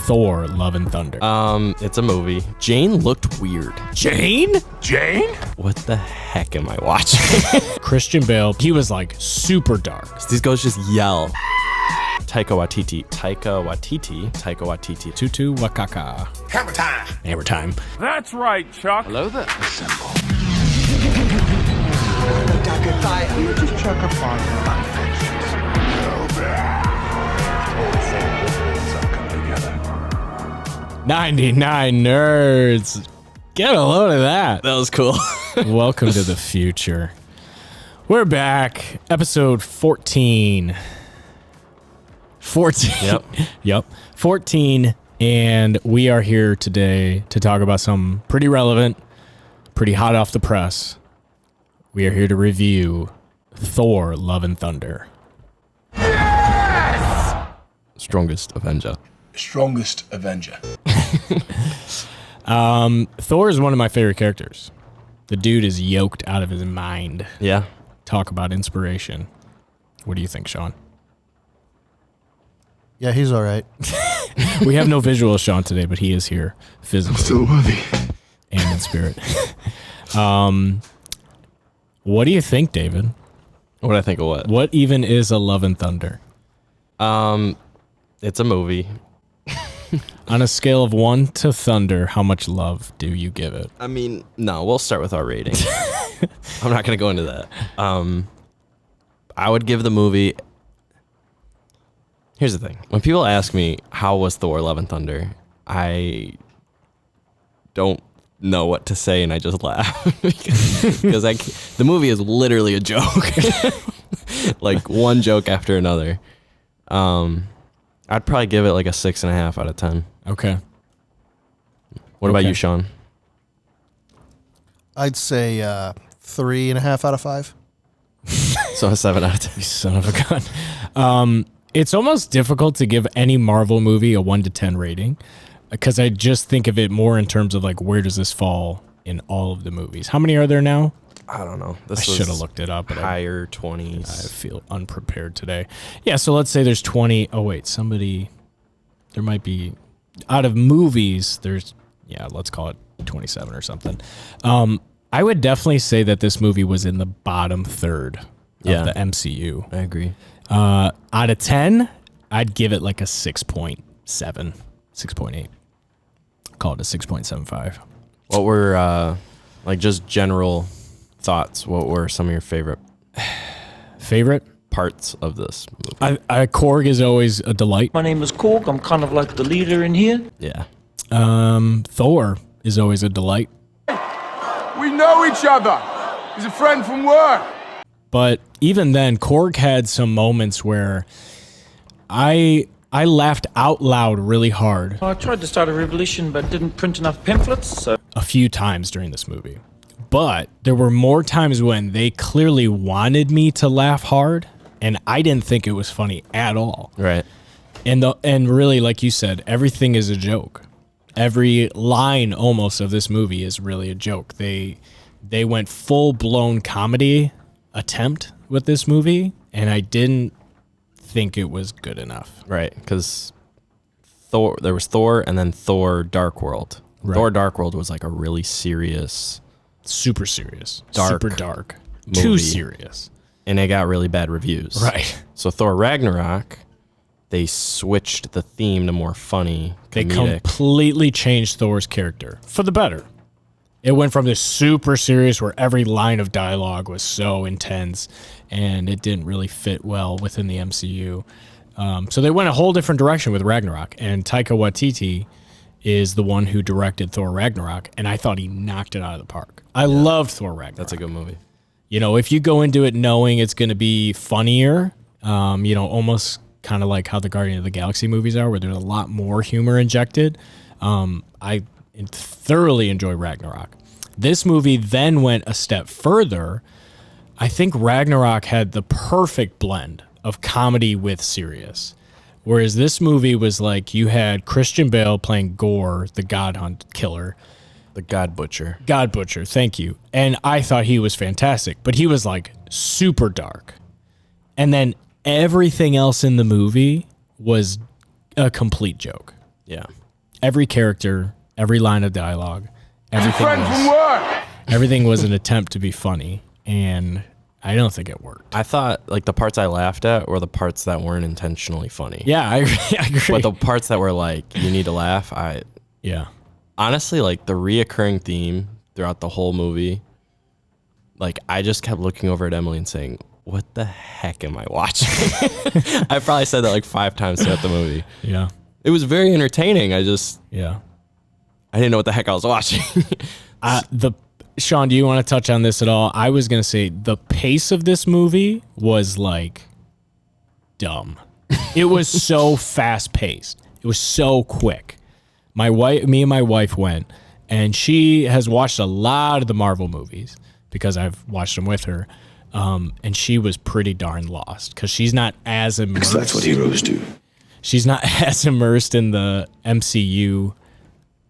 Thor: Love and Thunder? It's a movie. Jane looked weird. Jane? What the heck am I watching? Christian Bale, he was like super dark. These guys just yell. Taika Waititi. Tutu Wakaka. Hammer time. That's right, Chuck. Hello there. Assemble. You just chuck a fire on my face. 99 nerds. Get a load of that. That was cool. Welcome to the future. We're back. Episode 14. 14. Yep. 14. And we are here today to talk about something pretty relevant, pretty hot off the press. We are here to review Thor: Love and Thunder. Yes! Strongest Avenger. Thor is one of my favorite characters. The dude is yoked out of his mind. Yeah. Talk about inspiration. What do you think, Sean? Yeah, he's all right. We have no visual of Sean today, but he is here physically. Still worthy. And in spirit. What do you think, David? What do I think of what? What even is a Love and Thunder? It's a movie. On a scale of 1 to thunder, how much love do you give it? I mean, no, we'll start with our rating. I'm not going to go into that. I would give the movie... Here's the thing. When people ask me, how was Thor: Love and Thunder? I don't know what to say, and I just laugh. Because the movie is literally a joke. Like, one joke after another. I'd probably give it like a 6.5 out of 10. Okay. What about you, Sean? I'd say 3.5 out of 5. So a 7 out of 10. You son of a gun. It's almost difficult to give any Marvel movie a 1 to 10 rating because I just think of it more in terms of like, where does this fall in all of the movies? How many are there now? I don't know. I should have looked it up. But higher 20s. I feel unprepared today. Yeah, so let's say there's 20. Oh, wait, there might be, out of movies, let's call it 27 or something. I would definitely say that this movie was in the bottom third of the MCU. I agree. Out of 10, I'd give it like a 6.7, 6.8. Call it a 6.75. What were, just general thoughts? What were some of your favorite parts of this movie? Korg is always a delight. My name is Korg. I'm kind of like the leader in here. Yeah. Thor is always a delight. We know each other. He's a friend from work. But even then, Korg had some moments where I laughed out loud really hard. I tried to start a revolution, but didn't print enough pamphlets, so... A few times during this movie. But there were more times when they clearly wanted me to laugh hard, and I didn't think it was funny at all. Right. And really, like you said, everything is a joke. Every line almost of this movie is really a joke. They went full-blown comedy attempt with this movie, and I didn't think it was good enough. Right, because there was Thor and then Thor Dark World. Right. Thor Dark World was like a really serious... Super serious. Dark super dark. movie. Too serious. And it got really bad reviews. Right. So Thor Ragnarok, they switched the theme to more funny, comedic. They completely changed Thor's character for the better. It went from this super serious where every line of dialogue was so intense and it didn't really fit well within the MCU. So they went a whole different direction with Ragnarok, and Taika Waititi is the one who directed Thor Ragnarok, and I thought he knocked it out of the park. I loved Thor Ragnarok. That's a good movie. You know, if you go into it knowing it's going to be funnier, almost kind of like how the Guardian of the Galaxy movies are, where there's a lot more humor injected, I thoroughly enjoy Ragnarok. This movie then went a step further. I think Ragnarok had the perfect blend of comedy with serious. Whereas this movie was like, you had Christian Bale playing Gore, the God Hunt killer. The God Butcher. God Butcher, thank you. And I thought he was fantastic, but he was like super dark. And then everything else in the movie was a complete joke. Yeah. Every character, every line of dialogue, Friend from work. everything was an attempt to be funny, and I don't think it worked. I thought like the parts I laughed at were the parts that weren't intentionally funny. Yeah, I agree. But the parts that were like, you need to laugh, yeah. honestly, like the reoccurring theme throughout the whole movie, like I just kept looking over at Emily and saying, what the heck am I watching? I probably said that like 5 times throughout the movie. Yeah. It was very entertaining. I didn't know what the heck I was watching. Sean, do you want to touch on this at all? I was going to say the pace of this movie was like dumb. It was so fast paced. It was so quick. Me and my wife went, and she has watched a lot of the Marvel movies because I've watched them with her. And she was pretty darn lost because she's not as immersed. That's what heroes do. She's not as immersed in the MCU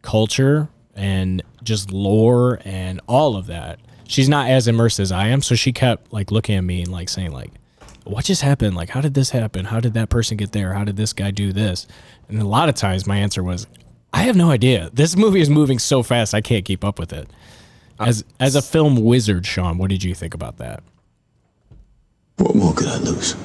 culture and just lore and all of that. She's not as immersed as I am, so she kept like looking at me and like saying like, what just happened? Like, how did this happen? How did that person get there? How did this guy do this? And a lot of times my answer was, I have no idea. This movie is moving so fast I can't keep up with it. As a film wizard, Sean, what did you think about that? What more could I lose?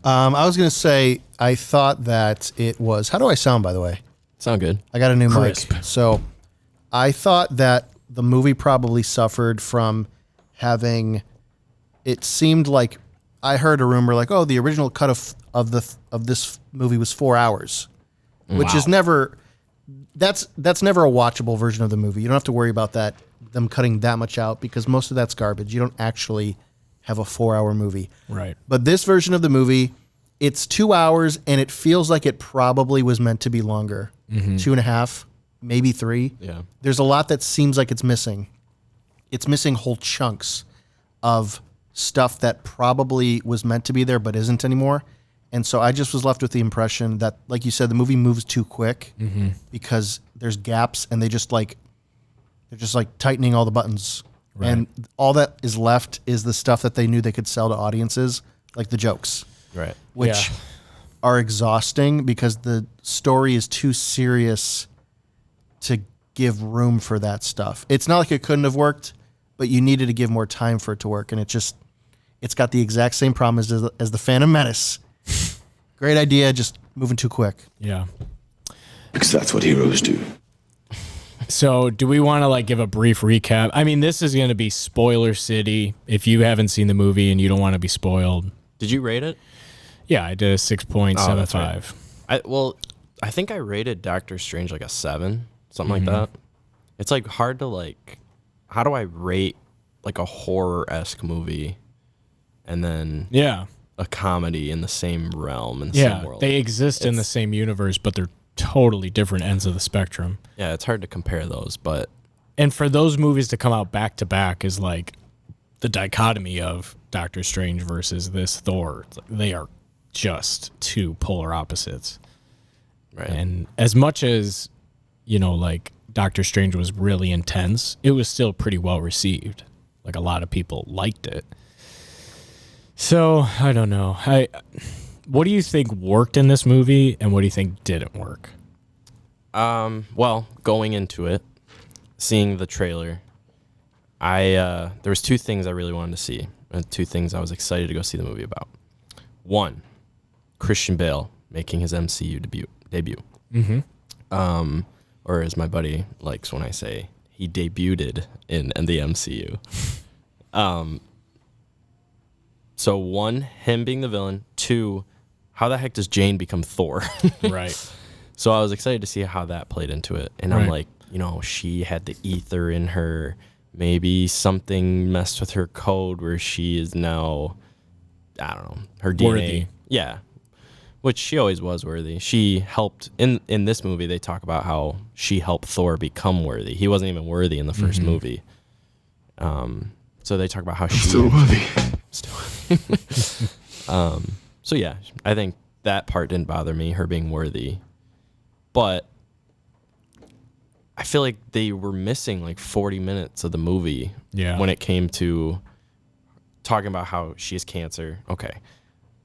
I was going to say, I thought that it was, how do I sound, by the way? Sound good. I got a new Crisp. mic. So I thought that the movie probably suffered from having, it seemed like, I heard a rumor like, oh, the original cut of this movie was 4 hours, which is never, that's never a watchable version of the movie. You don't have to worry about that, them cutting that much out, because most of that's garbage. You don't actually have a 4-hour movie. Right. But this version of the movie, it's 2 hours, and it feels like it probably was meant to be longer. 2.5, maybe 3. Yeah. There's a lot that seems like it's missing. It's missing whole chunks of stuff that probably was meant to be there but isn't anymore. And so I just was left with the impression that, like you said, the movie moves too quick because there's gaps, and they're just like tightening all the buttons. Right. And all that is left is the stuff that they knew they could sell to audiences, like the jokes. Right. Which are exhausting because the story is too serious to give room for that stuff. It's not like it couldn't have worked, but you needed to give more time for it to work. And it's got the exact same problem as the Phantom Menace. Great idea, just moving too quick. Yeah. Because that's what heroes do. So do we want to like give a brief recap? I mean, this is going to be spoiler city. If you haven't seen the movie and you don't want to be spoiled. Did you rate it? Yeah, I did a 6.75. I think I rated Doctor Strange like a 7, something like that. It's like hard to like, how do I rate like a horror-esque movie and then a comedy in the same realm and same world? They exist in the same universe, but they're totally different ends of the spectrum. Yeah, it's hard to compare those, but and for those movies to come out back to back is like the dichotomy of Doctor Strange versus this Thor. They are just two polar opposites. Right. And as much as, you know, like Doctor Strange was really intense, it was still pretty well received. Like a lot of people liked it. So I don't know. What do you think worked in this movie, and what do you think didn't work? Well, going into it, seeing the trailer, there was 2 things I really wanted to see, and 2 things I was excited to go see the movie about. 1, Christian Bale making his MCU debut. Or as my buddy likes when I say, he debuted in the MCU. So 1, him being the villain. 2, how the heck does Jane become Thor? Right. So I was excited to see how that played into it. And I'm like, you know, she had the ether in her. Maybe something messed with her code where she is now, I don't know, her DNA. Worthy. Yeah. Which she always was worthy. She helped, in this movie, they talk about how she helped Thor become worthy. He wasn't even worthy in the first movie. So they talk about how she's still worthy. So yeah, I think that part didn't bother me, her being worthy. But I feel like they were missing like 40 minutes of the movie when it came to talking about how she has cancer. Okay.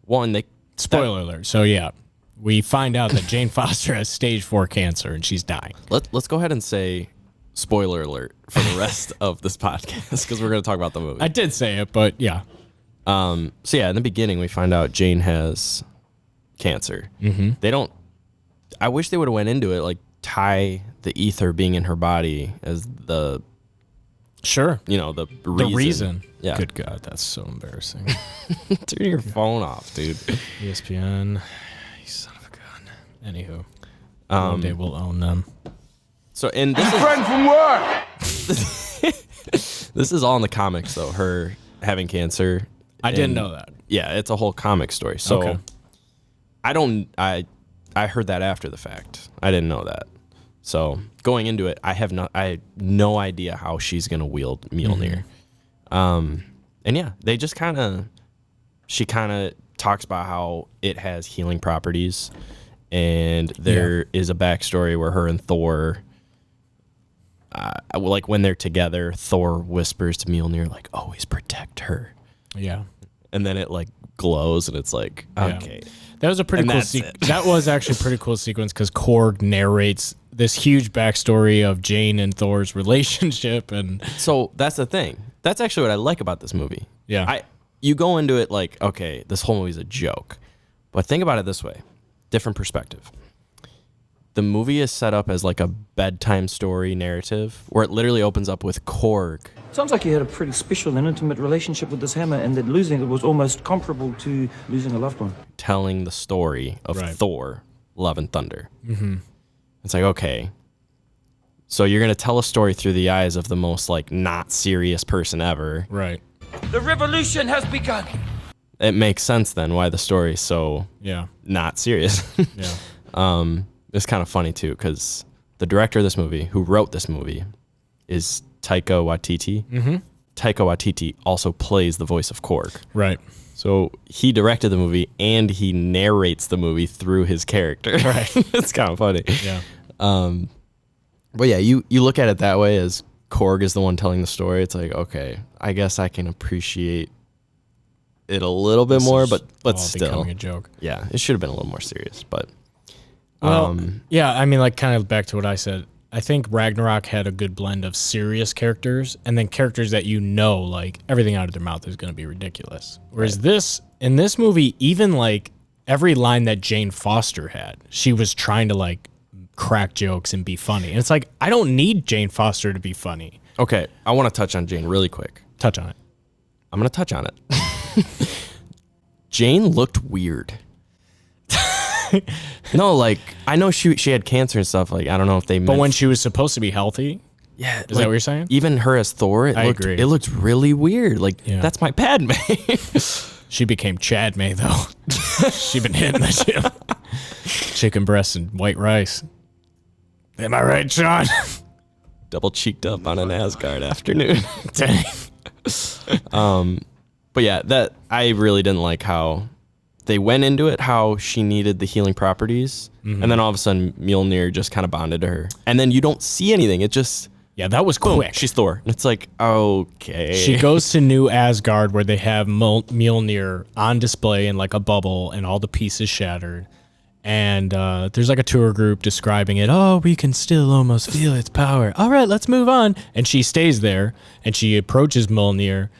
1, Spoiler alert. So yeah, we find out that Jane Foster has stage 4 cancer and she's dying. Let's go ahead and say spoiler alert for the rest of this podcast because we're going to talk about the movie. I did say it, but yeah. So yeah, in the beginning we find out Jane has cancer. Mm-hmm. They don't. I wish they would have went into it like tie the ether being in her body as the Sure. the reason. The reason. Yeah. Good God, that's so embarrassing. Turn your phone off, dude. ESPN. You son of a gun. Anywho. One day we'll own them. So and this is, Friend from work. this is all in the comics though. Her having cancer. I didn't know that. Yeah, it's a whole comic story. So Okay. I heard that after the fact. I didn't know that. So going into it, I had no idea how she's gonna wield Mjolnir. And yeah, they just she kind of talks about how it has healing properties, and there is a backstory where her and Thor, like when they're together, Thor whispers to Mjolnir like, "Always protect her." Yeah. And then it like glows, and it's like, okay. That was a pretty And cool that's it. That was actually a pretty cool sequence because Korg narrates this huge backstory of Jane and Thor's relationship, and So that's the thing. That's actually what I like about this movie. Yeah. You go into it like, okay, this whole movie's a joke. But think about it this way. Different perspective. The movie is set up as like a bedtime story narrative where it literally opens up with Korg. Sounds like you had a pretty special and intimate relationship with this hammer, and that losing it was almost comparable to losing a loved one. Telling the story of Right. Thor, Love and Thunder. Mm-hmm. It's like, okay, so you're going to tell a story through the eyes of the most like not serious person ever. right. The revolution has begun. It makes sense then why the story is so Yeah. not serious. Yeah. It's kind of funny too because the director of this movie, who wrote this movie, is Taika Waititi. Mm-hmm. Taika Waititi also plays the voice of Korg. Right. So he directed the movie and he narrates the movie through his character. Right. It's kind of funny. Yeah. But yeah, you look at it that way as Korg is the one telling the story. It's like, okay, I guess I can appreciate it a little bit more, but All still. becoming a joke. Yeah, it should have been a little more serious, but Well, yeah, I mean, like, kind of back to what I said. I think Ragnarok had a good blend of serious characters and then characters that like everything out of their mouth is going to be ridiculous. Whereas in this movie, even like every line that Jane Foster had, she was trying to like crack jokes and be funny. And it's like, I don't need Jane Foster to be funny. okay, I want to touch on Jane really quick. Touch on it. I'm going to touch on it. Jane looked weird. No, like, I know she had cancer and stuff. Like, I don't know if they But meant... when she was supposed to be healthy, Yeah. Is that what you're saying? Even her as Thor, I agree. it looked really weird. Like, Yeah. that's my Padme. she became Chad May, though. She been hitting the gym. Chicken breasts and white rice. Am I right, Sean? Double cheeked up on an Asgard afternoon. Dang. But yeah, that I really didn't like how they went into it, how she needed the healing properties. Mm-hmm. And then all of a sudden, Mjolnir just kind of bonded to her. And then you don't see anything. It just... Yeah, that was Boom, quick. she's Thor. And it's like, okay. She goes to New Asgard where they have Mjolnir on display in like a bubble and all the pieces shattered. And there's like a tour group describing it. Oh, we can still almost feel its power. All right, let's move on. And she stays there and she approaches Mjolnir.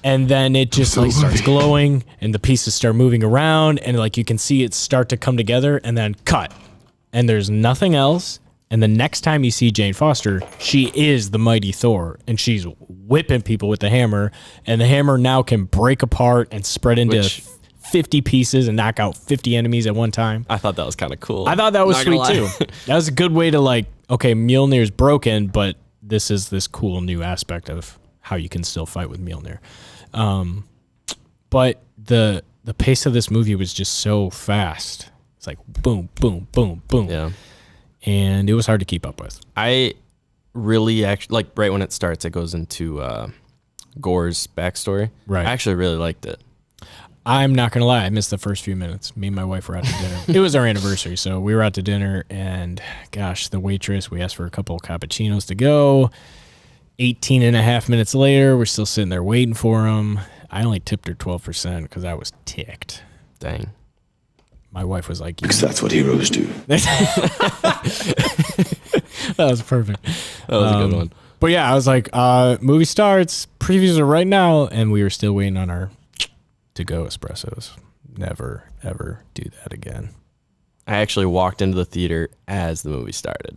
And then it just like starts glowing and the pieces start moving around and like you can see it start to come together and then cut. And there's nothing else. And the next time you see Jane Foster, she is the mighty Thor, and she's whipping people with the hammer. And the hammer now can break apart and spread into 50 pieces and knock out 50 enemies at one time. I thought that was kind of cool. I thought that was Not gonna sweet lie. too. That was a good way to like, okay, Mjolnir's broken, but this is this cool new aspect of how you can still fight with Mjolnir. But the pace of this movie was just so fast. It's like boom, boom, boom, boom. Yeah. And it was hard to keep up with. I really actually, like, right when it starts, it goes into Gore's backstory. Right. I actually really liked it. I'm not going to lie. I missed the first few minutes. Me and my wife were out to dinner. It was our anniversary, so we were out to dinner, and gosh, the waitress, we asked for a couple of cappuccinos to go. 18 and a half minutes later, we're still sitting there waiting for them. I only tipped her 12% because I was ticked. Dang. My wife was like, Because that's what heroes do. that was perfect. That was a good one. But yeah, I was like, movie starts, previews are right now, and we were still waiting on our to-go espressos. Never, ever do that again. I actually walked into the theater as the movie started.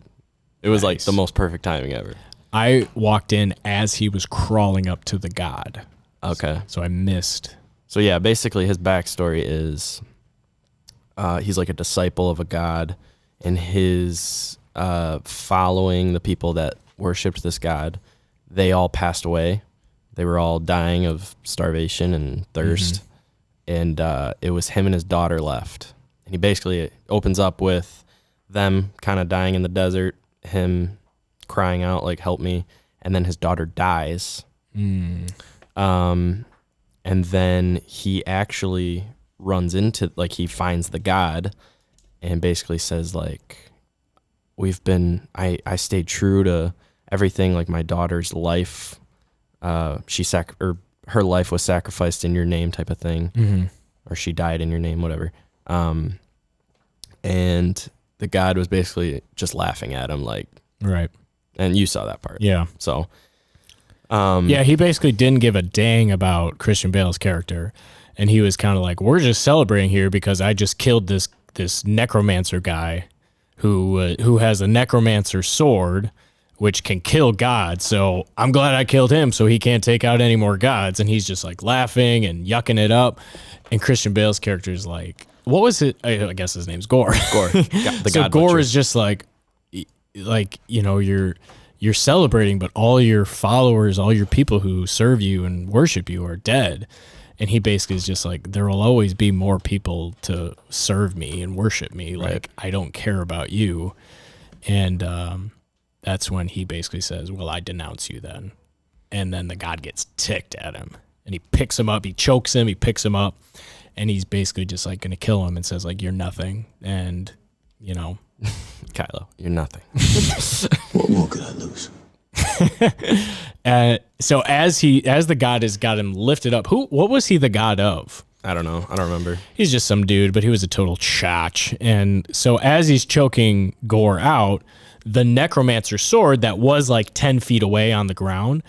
It was like the most perfect timing ever. I walked in as he was crawling up to the god. Okay. So I missed. So yeah, basically his backstory is he's like a disciple of a god, and his following, the people that worshipped this god, they all passed away. They were all dying of starvation and thirst. And it was him and his daughter left. And he basically opens up with them kind of dying in the desert, him crying out like, help me. And then his daughter dies. And then he actually runs into, like, he finds the god and basically says, like, I stayed true to everything, like my daughter's life. Her life was sacrificed in your name, type of thing, or she died in your name, whatever. And the god was basically just laughing at him, like, Right. and you saw that part. Yeah. So, yeah, he basically didn't give a dang about Christian Bale's character. And he was kind of like, we're just celebrating here because I just killed this necromancer guy who has a necromancer sword, which can kill gods. So I'm glad I killed him so he can't take out any more gods. And he's just like laughing and yucking it up. And Christian Bale's character is like, what was it? I guess his name's Gore. Gore. The So god Gore butcher. is just like, you know, you're celebrating, but all your followers, all your people who serve you and worship you are dead. And he basically is just like, there will always be more people to serve me and worship me. Like, I don't care about you. And that's when he basically says, well, I denounce you then. And then the god gets ticked at him. And he picks him up, he chokes him, he picks him up. And he's basically just like going to kill him and says, like, you're nothing. And, you know. Kylo, you're nothing. What more could I lose? So as the god has got him lifted up, what was he the god of? I don't know. I don't remember. He's just some dude, but he was a total chotch. And so as he's choking Gore out, the necromancer sword that was like 10 feet away on the ground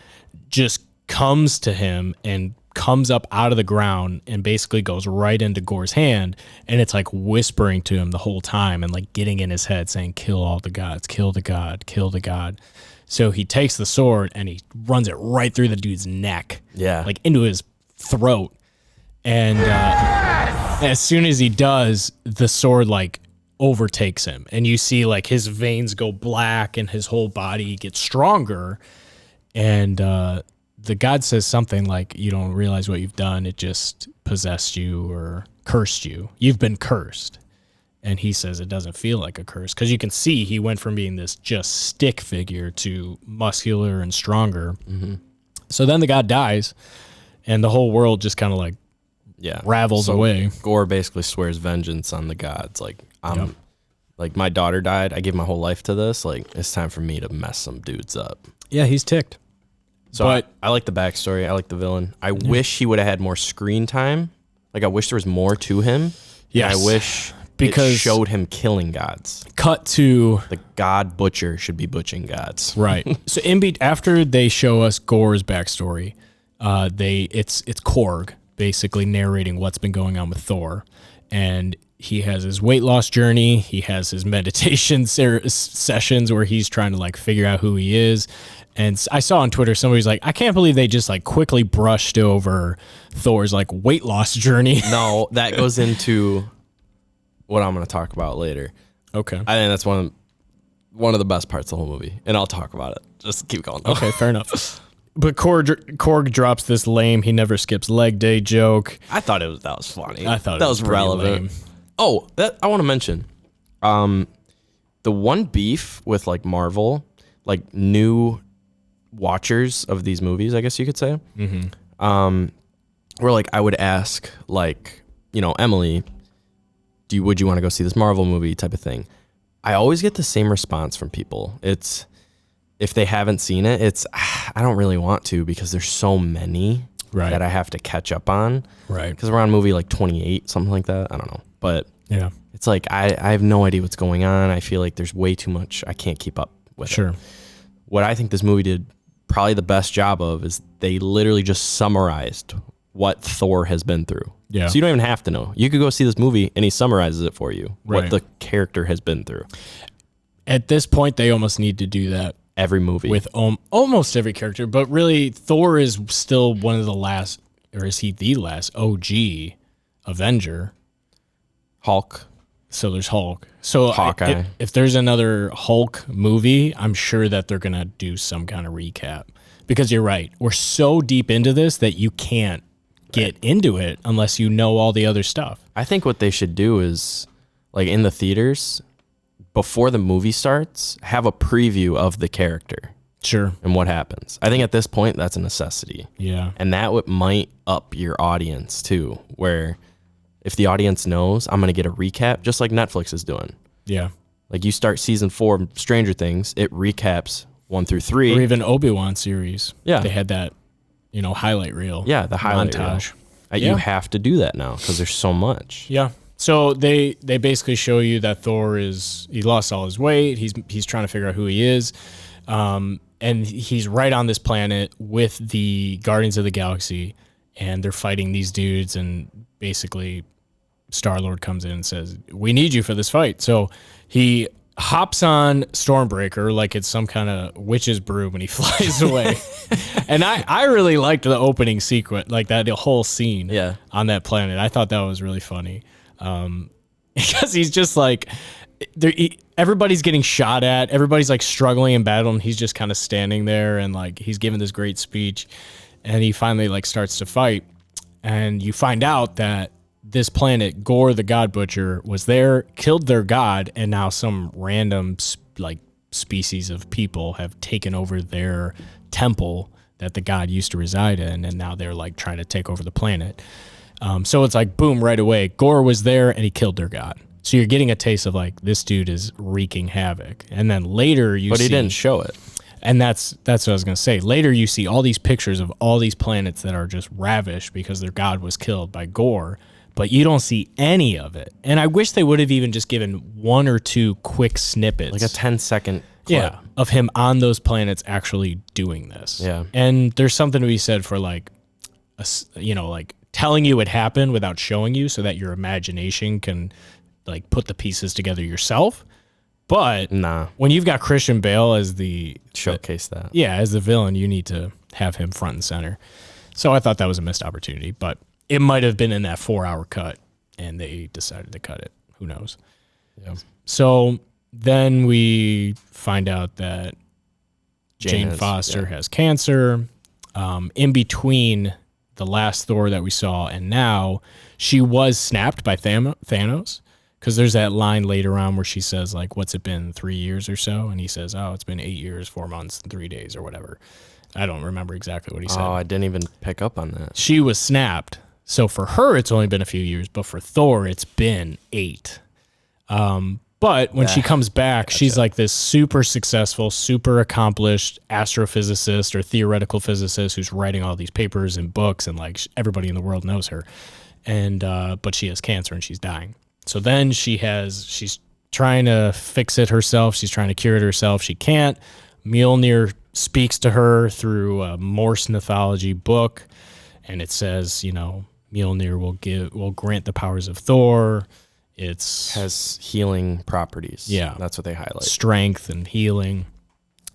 just comes to him and comes up out of the ground and basically goes right into Gore's hand. And it's like whispering to him the whole time and like getting in his head saying, kill all the gods, kill the god, kill the god. So he takes the sword and he runs it right through the dude's neck. Yeah. Like into his throat. And as soon as he does, the sword like overtakes him. And you see like his veins go black and his whole body gets stronger. And the god says something like, you don't realize what you've done. It just possessed you or cursed you. You've been cursed. And he says it doesn't feel like a curse because you can see he went from being this just stick figure to muscular and stronger. So then the god dies and the whole world just kind of like ravels away. Gore basically swears vengeance on the gods. Like, like my daughter died. I gave my whole life to this. Like, it's time for me to mess some dudes up. Yeah, he's ticked. So But- I like the backstory. I like the villain. I wish he would have had more screen time. Like, I wish there was more to him. Yes. And I wish Because- it showed him killing gods. Cut to The god butcher should be butchering gods. right. So after they show us Gore's backstory, it's Korg basically narrating what's been going on with Thor, and he has his weight loss journey. He has his meditation sessions where he's trying to like figure out who he is. And I saw on Twitter somebody's like, I can't believe they just like quickly brushed over Thor's like weight loss journey. No, that goes into what I'm going to talk about later. Okay. I think that's one of the best parts of the whole movie, and I'll talk about it. Just keep going. Okay, fair enough. But Korg drops this lame, he never skips leg day joke. I thought that was funny. I thought that it was was pretty relevant. lame. Oh, that I want to mention. The one beef with like Marvel, like new watchers of these movies, I guess you could say. Where like I would ask, like, you know, Emily, would you want to go see this Marvel movie type of thing? I always get the same response from people. It's, if they haven't seen it, it's, I don't really want to because there's so many. Right. that I have to catch up on. Right. Because we're on movie like 28, something like that. I don't know. But Yeah. it's like I have no idea what's going on. I feel like there's way too much. I can't keep up with Sure. it. What I think this movie did probably the best job of is they literally just summarized what Thor has been through. Yeah. So you don't even have to know. You could go see this movie and he summarizes it for you, Right. what the character has been through. At this point, they almost need to do that Every movie. with almost every character, but really Thor is still one of the last, or is he the last OG Avenger? Hulk. So there's Hulk. So Hawkeye. if there's another Hulk movie, I'm sure that they're going to do some kind of recap, because you're right. We're so deep into this that you can't get into it unless you know all the other stuff. I think what they should do is, like in the theaters, before the movie starts, have a preview of the character Sure. and what happens. I think at this point, that's a necessity. Yeah. And that might up your audience too, where if the audience knows, I'm going to get a recap, just like Netflix is doing. Yeah. Like you start season 4 of Stranger Things, it recaps 1 through 3. Or even Obi-Wan series. Yeah. They had that, highlight reel. Yeah, the highlight montage. reel. Yeah. You have to do that now because there's so much. Yeah. So they basically show you that Thor he lost all his weight. He's trying to figure out who he is. And he's right on this planet with the Guardians of the Galaxy, and they're fighting these dudes, and basically Star-Lord comes in and says, "We need you for this fight." So he hops on Stormbreaker like it's some kind of witch's broom, and he flies away. And I really liked the opening sequence, like that whole scene on that planet. I thought that was really funny. Because he's just like, everybody's getting shot at, everybody's like struggling in battle, and he's just kind of standing there, and like he's giving this great speech, and he finally like starts to fight, and you find out that this planet, Gore the God Butcher, was there, killed their god, and now some random like species of people have taken over their temple that the god used to reside in, and now they're like trying to take over the planet. So it's like, boom, right away. Gore was there and he killed their god. So you're getting a taste of like, this dude is wreaking havoc. And then later you see... But he didn't show it. And that's what I was going to say. Later you see all these pictures of all these planets that are just ravished because their god was killed by Gore, but you don't see any of it. And I wish they would have even just given 1 or 2 quick snippets. Like a 10-second clip. Yeah, of him on those planets actually doing this. Yeah. And there's something to be said for like, like telling you it happened without showing you, so that your imagination can like put the pieces together yourself. But when you've got Christian Bale as the showcase that. Yeah, as the villain, you need to have him front and center. So I thought that was a missed opportunity, but it might have been in that 4-hour cut and they decided to cut it. Who knows? Yeah. So then we find out that Jane has- Foster has cancer. In between the last Thor that we saw and now, she was snapped by Thanos, because there's that line later on where she says, like, what's it been, 3 years or so? And he says, oh, it's been 8 years, 4 months, and 3 days or whatever. I don't remember exactly what he said. Oh, I didn't even pick up on that. She was snapped. So for her, it's only been a few years, but for Thor, it's been 8. But when she comes back, she's like this super successful, super accomplished astrophysicist or theoretical physicist who's writing all these papers and books, and like everybody in the world knows her. And but she has cancer and she's dying. So then she's trying to fix it herself. She's trying to cure it herself. She can't. Mjolnir speaks to her through a Morse mythology book, and it says, Mjolnir will grant the powers of Thor. Has healing properties. Yeah. That's what they highlight. Strength and healing.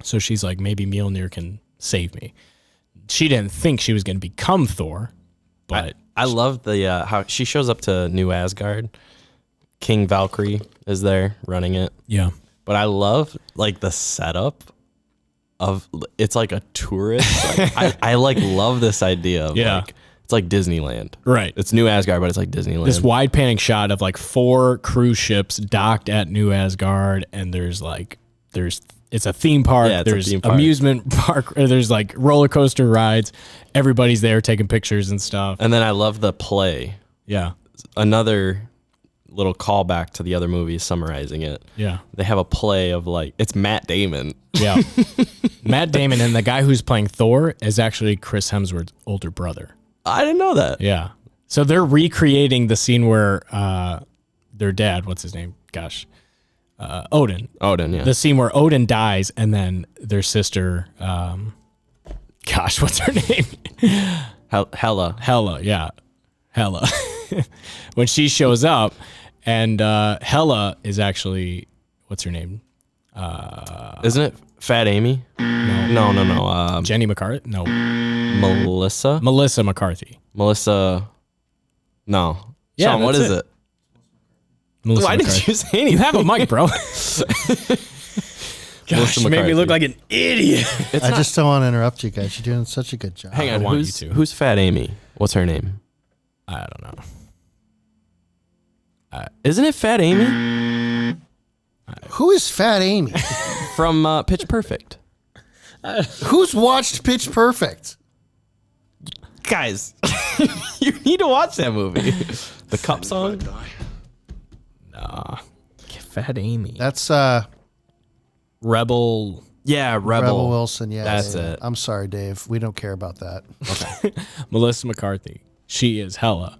So she's like, maybe Mjolnir can save me. She didn't think she was going to become Thor, but I love the how she shows up to New Asgard. King Valkyrie is there running it. yeah. But I love like the setup of it's like a tourist. Like, I like love this idea of like it's like Disneyland. Right. It's New Asgard, but it's like Disneyland. This wide panning shot of like 4 cruise ships docked at New Asgard, and it's a theme park. Yeah, it's a there's theme park. amusement park. There's like roller coaster rides. Everybody's there taking pictures and stuff. And then I love the play. Yeah. Another little callback to the other movies summarizing it. Yeah. They have a play of like it's Matt Damon. Yeah. Matt Damon, and the guy who's playing Thor is actually Chris Hemsworth's older brother. I didn't know that. Yeah. So they're recreating the scene where their dad, what's his name? Gosh. Odin. Odin, yeah. The scene where Odin dies and then their sister, gosh, what's her name? Hela. Hela, yeah. Hela. When she shows up and Hela is actually, what's her name? Isn't it Fat Amy? No. Jenny McCarthy? No. Melissa? Melissa McCarthy. Melissa. No. Yeah, Sean, what that's is it. it? Melissa Why McCarthy. didn't you say anything? You have a mic, bro. Gosh, you made me look like an idiot. I just don't want to interrupt you guys. You're doing such a good job. Hang on. want you Who's, to. who's Fat Amy? What's her name? I don't know. Isn't it Fat Amy? Who is Fat Amy? From Pitch Perfect. Who's watched Pitch Perfect? Guys, you need to watch that movie. The Cup song? Fat Amy. That's Rebel. Yeah, Rebel Wilson. Yeah, That's yeah. it. I'm sorry, Dave. We don't care about that. Melissa McCarthy. She is Hela.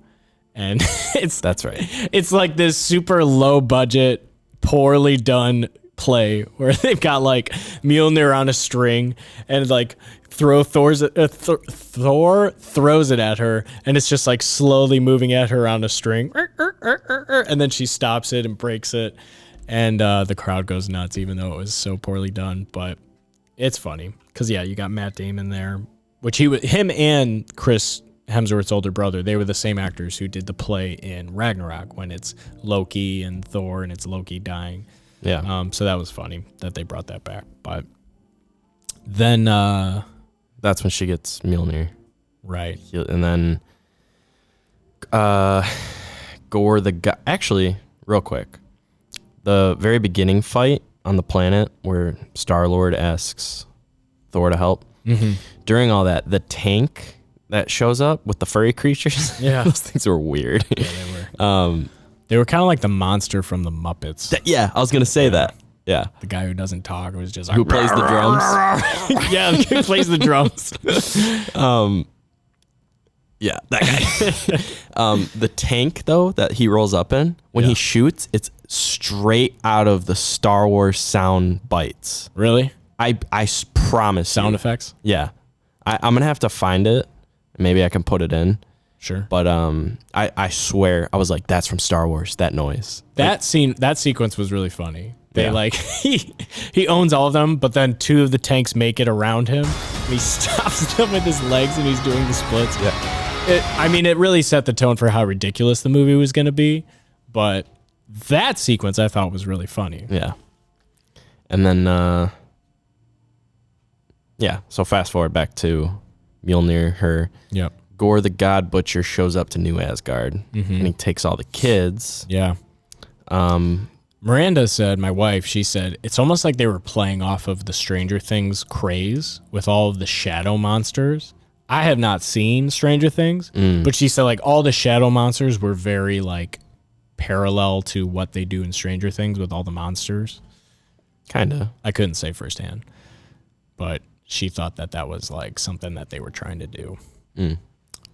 And That's right. it's like this super low budget, poorly done play where they've got like Mjolnir on a string and like Thor throws it at her and it's just like slowly moving at her on a string and then she stops it and breaks it and the crowd goes nuts even though it was so poorly done, but it's funny because yeah, you got Matt Damon there, which him and Chris Hemsworth's older brother, they were the same actors who did the play in Ragnarok when it's Loki and Thor and it's Loki dying. Yeah. So that was funny that they brought that back. But then, That's when she gets Mjolnir. right. And then Gore the guy. Actually, real quick, the very beginning fight on the planet where Star-Lord asks Thor to help. Mm-hmm. During all that, the tank that shows up with the furry creatures, Yeah. those things were weird. Yeah, they were. They were kind of like the monster from the Muppets. Yeah, I was gonna say that. Yeah. The guy who doesn't talk was just like, Who plays the drums? yeah, who plays the drums. Yeah, that guy. The tank though that he rolls up in, when he shoots, it's straight out of the Star Wars sound bites. Really? I promise. Sound you. effects? Yeah, I'm gonna have to find it. Maybe I can put it in. Sure. But I swear I was like, that's from Star Wars. That noise. That sequence was really funny. They Yeah. like he owns all of them, but then two of the tanks make it around him. And he stops them with his legs, and he's doing the splits. Yeah. It really set the tone for how ridiculous the movie was going to be. But that sequence I thought was really funny. Yeah. And then so fast forward back to Mjolnir. Her Yep. Gore the God Butcher shows up to New Asgard, and he takes all the kids. Yeah. Miranda said, my wife, she said, it's almost like they were playing off of the Stranger Things craze with all of the shadow monsters. I have not seen Stranger Things, but she said like all the shadow monsters were very like parallel to what they do in Stranger Things with all the monsters. Kinda. I couldn't say firsthand, but she thought that was like something that they were trying to do.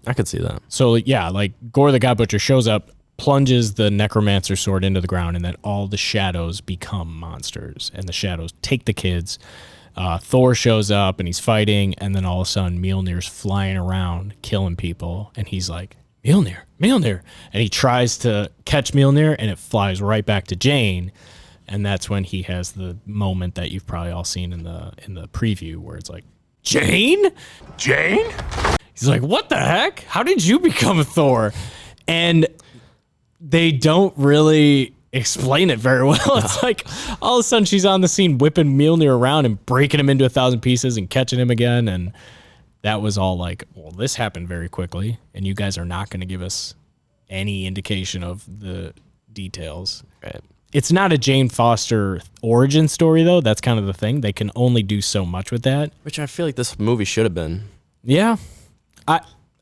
I could see that. So yeah, like Gore the God Butcher shows up, plunges the necromancer sword into the ground, and then all the shadows become monsters, and the shadows take the kids. Thor shows up and he's fighting, and then all of a sudden Mjolnir's flying around killing people, and he's like, Mjolnir, Mjolnir, and he tries to catch Mjolnir, and it flies right back to Jane, and that's when he has the moment that you've probably all seen in the preview where it's like, Jane? Jane? He's like, what the heck? How did you become Thor? And they don't really explain it very well. It's like all of a sudden she's on the scene whipping Mjolnir around and breaking him into 1,000 pieces and catching him again. And that was all like, well, this happened very quickly, and you guys are not going to give us any indication of the details. Right. It's not a Jane Foster origin story, though. That's kind of the thing. They can only do so much with that. Which I feel like this movie should have been. Yeah.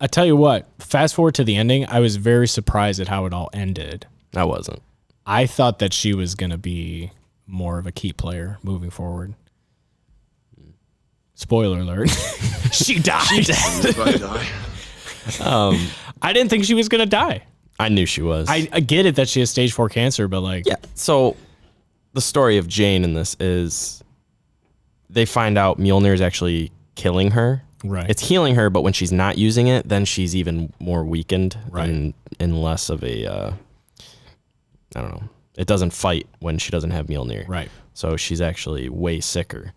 I tell you what, fast forward to the ending, I was very surprised at how it all ended. I wasn't. I thought that she was going to be more of a key player moving forward. Spoiler alert. She died. Everybody die. I didn't think she was gonna die. I knew she was. I get it that she has stage 4 cancer, but like, Yeah. So the story of Jane in this is they find out Mjolnir is actually killing her. Right. It's healing her, but when she's not using it, then she's even more weakened Right. and less of a, I don't know. It doesn't fight when she doesn't have Mjolnir. Right. So she's actually way sicker.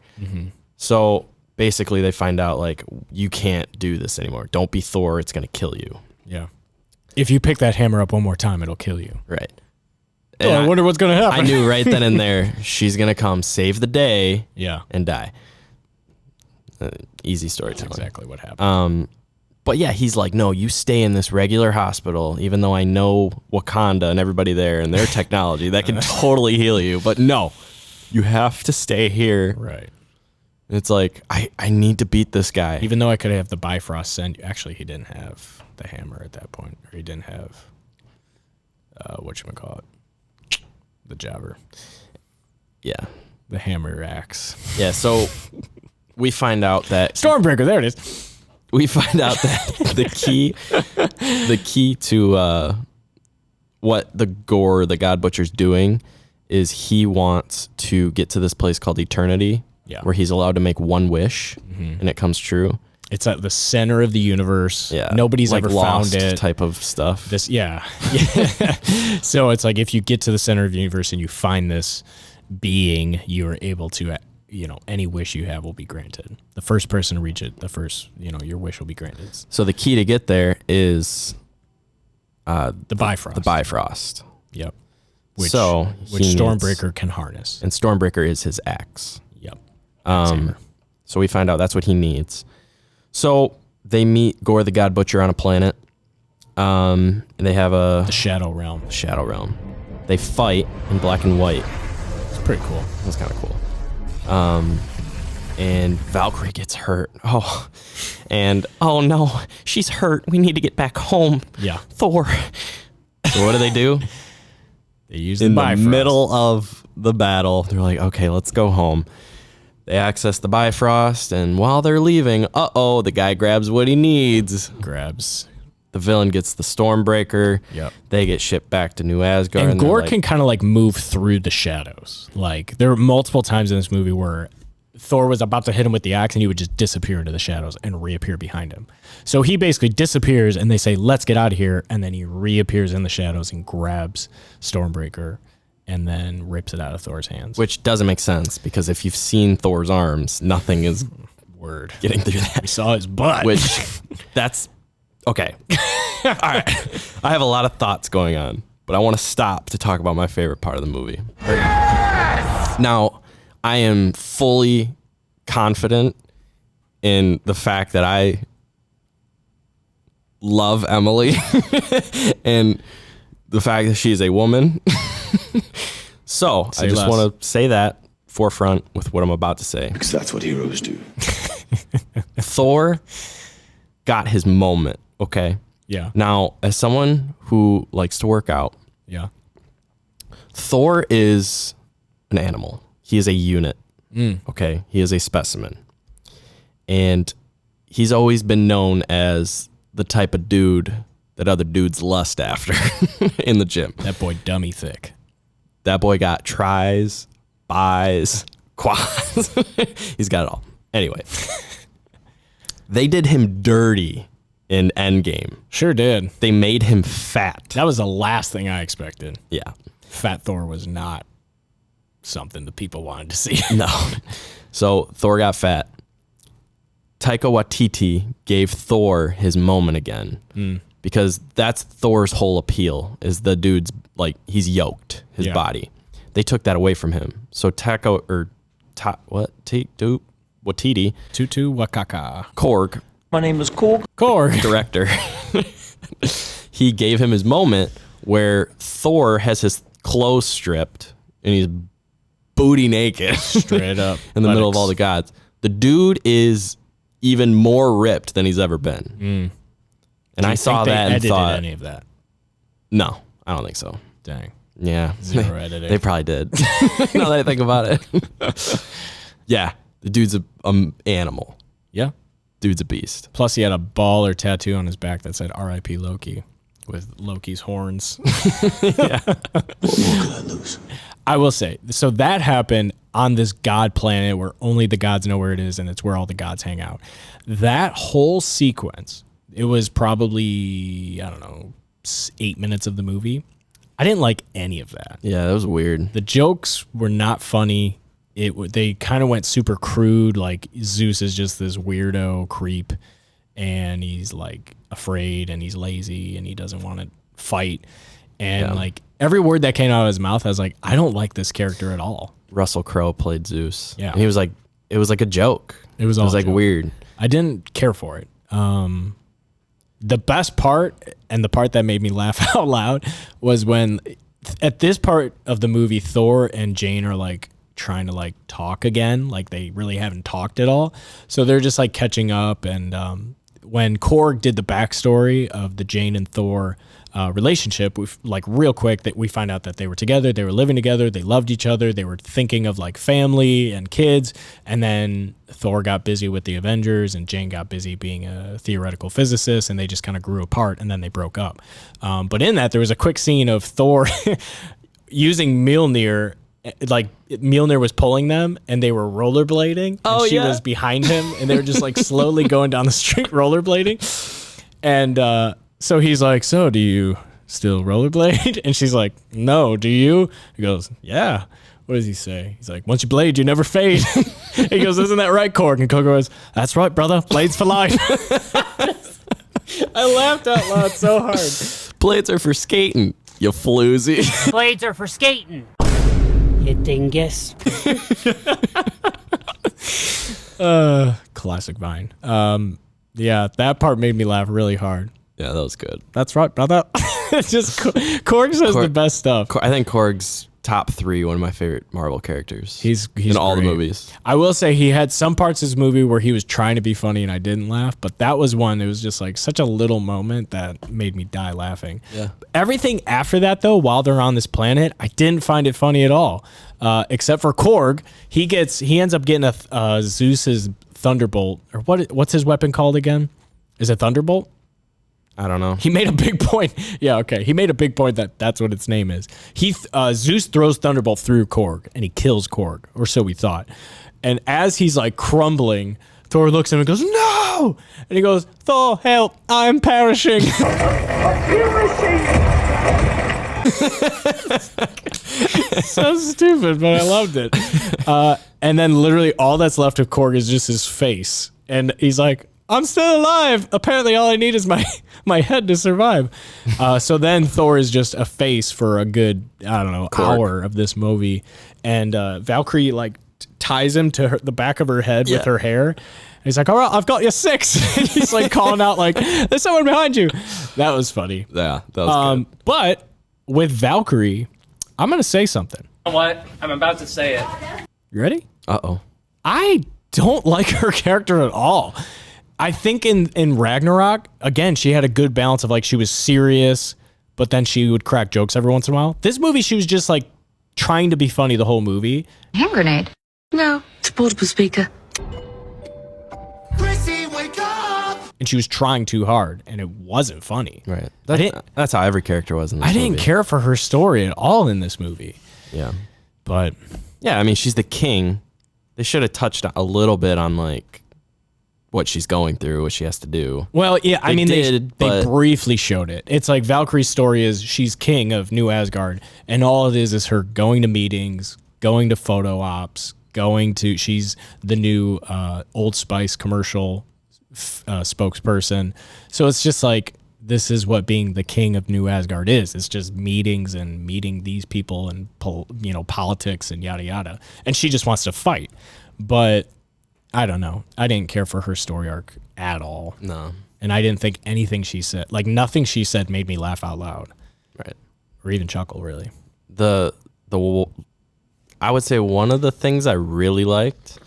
So basically they find out like, you can't do this anymore. Don't be Thor. It's going to kill you. Yeah. If you pick that hammer up one more time, it'll kill you. Right. Oh, I wonder what's gonna happen. I knew right then and there, she's going to come save the day Yeah. and die. Easy storytelling. That's exactly what happened. But yeah, he's like, no, you stay in this regular hospital, even though I know Wakanda and everybody there and their technology that can totally heal you. But no, you have to stay here. Right. It's like, I need to beat this guy. Even though I could have the Bifrost send. Actually, he didn't have the hammer at that point, or he didn't have whatchamacallit, the jabber, Yeah. the hammer axe. Yeah, so we find out that Stormbreaker. There it is. we find out that the key to what the God Butcher's doing is he wants to get to this place called Eternity, Yeah. where he's allowed to make one wish and it comes true. It's at the center of the universe. Yeah, Nobody's like ever Lost found it. type of stuff. This, yeah. So it's like if you get to the center of the universe and you find this being, you are able to, any wish you have will be granted. The first person to reach it, your wish will be granted. So the key to get there is The Bifrost. the Bifrost, Yep. Which So he needs- Stormbreaker can harness. and Stormbreaker is his axe. Yep. So we find out that's what he needs. So they meet Gore the God Butcher on a planet. They have a The Shadow Realm. Shadow Realm. They fight in black and white. It's pretty cool. That's kind of cool. And Valkyrie gets hurt. Oh no, she's hurt. We need to get back home. Yeah. Thor. So what do? They use In the the Bifrost. middle of the battle, they're like, okay, let's go home. They access the Bifrost, and while they're leaving, the guy grabs what he needs. Grabs. The villain gets the Stormbreaker. Yep. They get shipped back to New Asgard. And they're Gore like, can kind of like move through the shadows. Like there were multiple times in this movie where Thor was about to hit him with the axe and he would just disappear into the shadows and reappear behind him. So he basically disappears and they say, let's get out of here. And then he reappears in the shadows and grabs Stormbreaker and then rips it out of Thor's hands. Which doesn't make sense, because if you've seen Thor's arms, nothing is Word. getting through that. We saw his butt. Which, that's, okay. All right. I have a lot of thoughts going on, but I want to stop to talk about my favorite part of the movie. Now, I am fully confident in the fact that I love Emily and the fact that she's a woman. So Say I just less. want to say that forefront with what I'm about to say. Because that's what heroes do. Thor got his moment, okay? Yeah. Now, as someone who likes to work out, Yeah. Thor is an animal. He is a unit, okay? He is a specimen. And he's always been known as the type of dude that other dudes lust after in the gym. That boy dummy thick. That boy got tries, buys, quads. He's got it all. Anyway, they did him dirty in Endgame. Sure did. They made him fat. That was the last thing I expected. Yeah. Fat Thor was not something the people wanted to see. No. So Thor got fat. Taika Waititi gave Thor his moment again. Because that's Thor's whole appeal, is the dude's, like, he's yoked, his Yeah. body. They took that away from him. So Waititi, Tutu Wakaka. Korg, My name is Korg. Korg. director, he gave him his moment where Thor has his clothes stripped and he's booty naked Straight up. in the middle of all the gods. The dude is even more ripped than he's ever been. And I saw that and thought, any of that. no, I don't think so. Dang. Yeah. Zero editing. They probably did. Now that I think about it. Yeah. The dude's an animal. Yeah. dude's a beast. Plus, he had a baller tattoo on his back that said "R.I.P. Loki" with Loki's horns. What more could I lose? I will say, so that happened on this god planet where only the gods know where it is, and it's where all the gods hang out. That whole sequence, it was probably, I don't know, 8 minutes of the movie. I didn't like any of that. Yeah, that was weird. The jokes were not funny. They kind of went super crude, like Zeus is just this weirdo creep, and he's like afraid, and he's lazy, and he doesn't want to fight. And like every word that came out of his mouth, I was like, I don't like this character at all. Russell Crowe played Zeus. Yeah. And he was like, it was like a joke. It was like weird. I didn't care for it. The best part, and the part that made me laugh out loud, was when at this part of the movie, Thor and Jane are like trying to like talk again. Like they really haven't talked at all. So they're just like catching up. And when Korg did the backstory of the Jane and Thor relationship, we like real quick that we find out that they were together, they were living together, they loved each other, they were thinking of like family and kids, and then Thor got busy with the Avengers and Jane got busy being a theoretical physicist, and they just kind of grew apart, and then they broke up. But in that, there was a quick scene of Thor using Mjolnir, like Mjolnir was pulling them and they were rollerblading, and she was behind him, and they were just like slowly going down the street rollerblading. And so he's like, so do you still rollerblade? And she's like, no, do you? He goes, yeah. What does he say? He's like, once you blade, you never fade. He goes, isn't that right, Korg? And Korg goes, that's right, brother. Blades for life. I laughed out loud so hard. Blades are for skating, you floozy. Blades are for skating. You dingus. Classic Vine. Yeah, that part made me laugh really hard. Yeah, that was good. That's right, brother. It's just Korg says the best stuff. I think Korg's top 3, one of my favorite Marvel characters. He's in all the great. movies. I will say he had some parts of his movie where he was trying to be funny and I didn't laugh, but that was one. It was just like such a little moment that made me die laughing. Yeah. Everything after that, though, while they're on this planet, I didn't find it funny at all. Except for Korg, he ends up getting a Zeus's Thunderbolt, or what's his weapon called again? Is it Thunderbolt? I don't know. He made a big point. Yeah, okay. He made a big point that that's what its name is. Zeus throws Thunderbolt through Korg, and he kills Korg, or so we thought. And as he's like crumbling, Thor looks at him and goes, no! And he goes, Thor, help, I'm perishing. So stupid, but I loved it. And then literally all that's left of Korg is just his face. And he's like, I'm still alive. Apparently all I need is my head to survive. So then Thor is just a face for a good, I don't know, hour of this movie. And Valkyrie like ties him to the back of her head with her hair. And he's like, all right, I've got you 6. And he's like calling out like, there's someone behind you. That was funny. Yeah, that was good. But with Valkyrie, I'm going to say something. You know what? I'm about to say it. You ready? Uh-oh. I don't like her character at all. I think in Ragnarok, again, she had a good balance of like she was serious, but then she would crack jokes every once in a while. This movie, she was just like trying to be funny the whole movie. Hand grenade? No, it's a portable speaker. Chrissy, wake up! And she was trying too hard, and it wasn't funny. Right. That's how every character was in this movie. didn't care for her story at all in this movie. Yeah. But yeah, I mean, she's the king. They should have touched a little bit on like what she's going through, what she has to do. Well, yeah, I mean, they but briefly showed it. It's like Valkyrie's story is she's king of New Asgard, and all it is her going to meetings, going to photo ops, she's the new Old Spice commercial spokesperson. So it's just like, this is what being the king of New Asgard is. It's just meetings and meeting these people and politics and yada yada. And she just wants to fight. But I don't know. I didn't care for her story arc at all. No. And I didn't think anything she said, like nothing she said made me laugh out loud. Right. Or even chuckle, really. I would say one of the things I really liked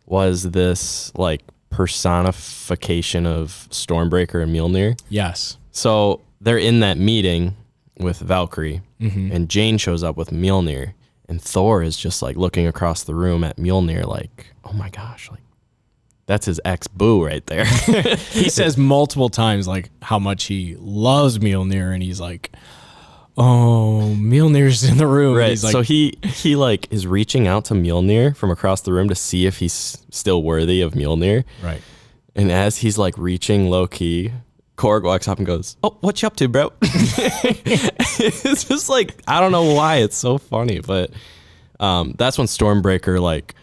was this like personification of Stormbreaker and Mjolnir. Yes. So they're in that meeting with Valkyrie, and Jane shows up with Mjolnir, and Thor is just like looking across the room at Mjolnir like, oh my gosh, like That's his ex-boo right there. He says multiple times like how much he loves Mjolnir, and he's like, "Oh, Mjolnir's in the room." Right. He's like, So he like is reaching out to Mjolnir from across the room to see if he's still worthy of Mjolnir. right. And as he's like reaching low key, Korg walks up and goes, "Oh, what you up to, bro?" It's just like, I don't know why it's so funny, but that's when Stormbreaker, like,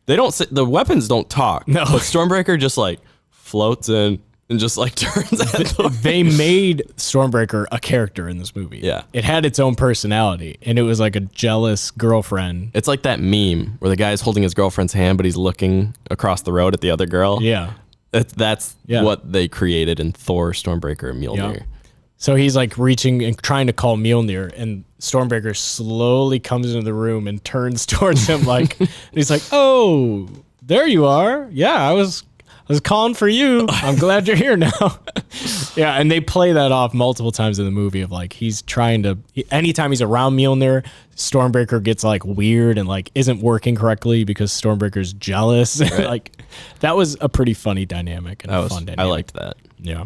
they don't say, the weapons don't talk. No. But Stormbreaker just like floats in and just like turns at them. They made Stormbreaker a character in this movie. Yeah. It had its own personality, and it was like a jealous girlfriend. It's like that meme where the guy's holding his girlfriend's hand, but he's looking across the road at the other girl. Yeah. That's Yeah. what they created in Thor, Stormbreaker, and Mjolnir. Yeah. So he's like reaching and trying to call Mjolnir, and Stormbreaker slowly comes into the room and turns towards him like, and he's like, "Oh, there you are. Yeah, I was calling for you. I'm glad you're here now." Yeah, and they play that off multiple times in the movie of like he's trying to, anytime he's around Mjolnir, Stormbreaker gets like weird and like isn't working correctly because Stormbreaker's jealous. Right. Like that was a pretty funny dynamic and a fun dynamic. I liked that. Yeah.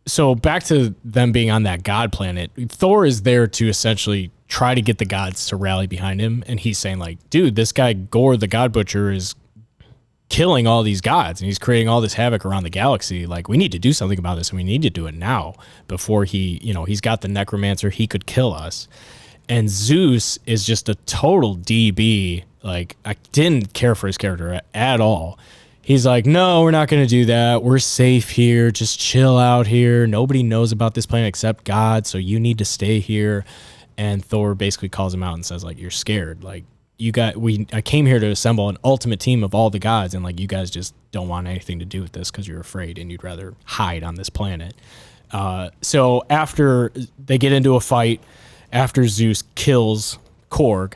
So back to them being on that god planet, Thor is there to essentially try to get the gods to rally behind him. And he's saying like, dude, this guy Gore, the God Butcher, is killing all these gods and he's creating all this havoc around the galaxy. Like, we need to do something about this, and we need to do it now before he's got the necromancer. He could kill us. And Zeus is just a total DB. Like, I didn't care for his character at all. He's like, "No, we're not going to do that. We're safe here. Just chill out here. Nobody knows about this planet except God, so you need to stay here." And Thor basically calls him out and says, like, "You're scared. Like, I came here to assemble an ultimate team of all the gods, and like, you guys just don't want anything to do with this because you're afraid and you'd rather hide on this planet." So after they get into a fight, after Zeus kills Korg,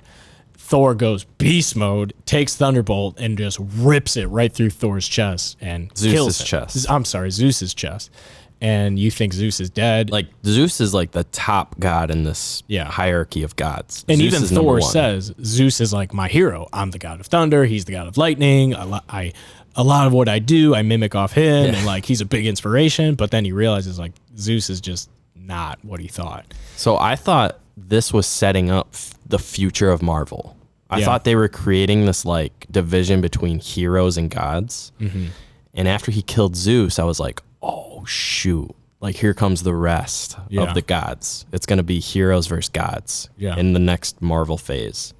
Thor goes beast mode, takes Thunderbolt, and just rips it right through Thor's chest and kills him. chest. I'm sorry, Zeus's chest. And you think Zeus is dead. Like, Zeus is like the top god in this hierarchy of gods. And Zeus even is number Thor one. says, Zeus is like my hero. I'm the god of thunder. He's the god of lightning. A lot of what I do, I mimic off him. And like, he's a big inspiration. But then he realizes like Zeus is just not what he thought. So I thought this was setting up the future of Marvel. I thought they were creating this like division between heroes and gods. Mm-hmm. And after he killed Zeus, I was like, oh shoot, like here comes the rest of the gods. It's going to be heroes versus gods in the next Marvel phase.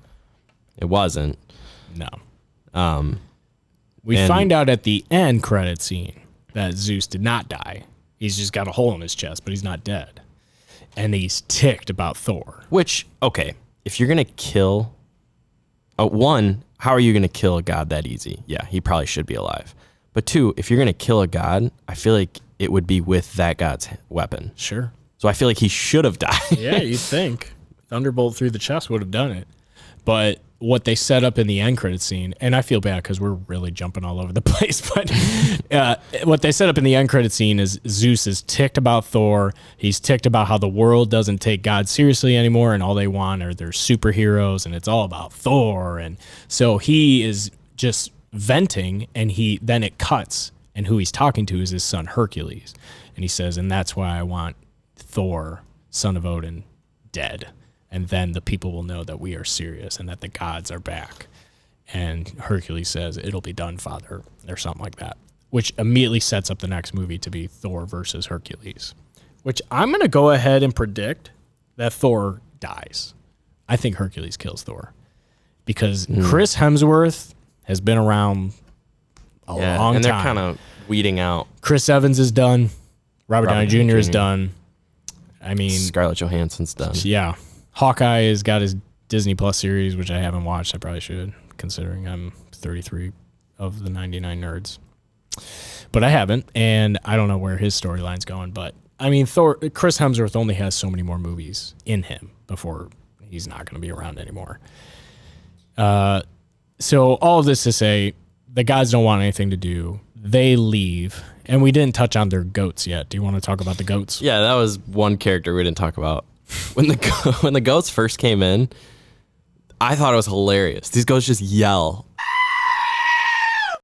It wasn't. No. We find out at the end credit scene that Zeus did not die. He's just got a hole in his chest, but he's not dead. And he's ticked about Thor. Which, okay, if you're going to kill... one, how are you going to kill a god that easy? Yeah, he probably should be alive. But two, if you're going to kill a god, I feel like it would be with that god's weapon. Sure. So I feel like he should have died. Yeah, you'd think. Thunderbolt through the chest would have done it. But what they set up in the end credit scene, and I feel bad because we're really jumping all over the place, but what they set up in the end credit scene is Zeus is ticked about Thor. He's ticked about how the world doesn't take God seriously anymore, and all they want are their superheroes, and it's all about Thor. And so he is just venting, and then it cuts, and who he's talking to is his son Hercules. And he says, "And that's why I want Thor, son of Odin, dead. And then the people will know that we are serious and that the gods are back." And Hercules says, "It'll be done, Father," or something like that, which immediately sets up the next movie to be Thor versus Hercules, which I'm going to go ahead and predict that Thor dies. I think Hercules kills Thor because Chris Hemsworth has been around a long time. And they're kind of weeding out. Chris Evans is done. Robert Downey Jr. is done. I mean, Scarlett Johansson's done. Yeah. Hawkeye has got his Disney Plus series, which I haven't watched. I probably should, considering I'm 33 of the 99 nerds. But I haven't, and I don't know where his storyline's going. But, I mean, Chris Hemsworth only has so many more movies in him before he's not going to be around anymore. So all of this to say, the gods don't want anything to do. They leave. And we didn't touch on their goats yet. Do you want to talk about the goats? Yeah, that was one character we didn't talk about. When the goats first came in, I thought it was hilarious. These goats just yell.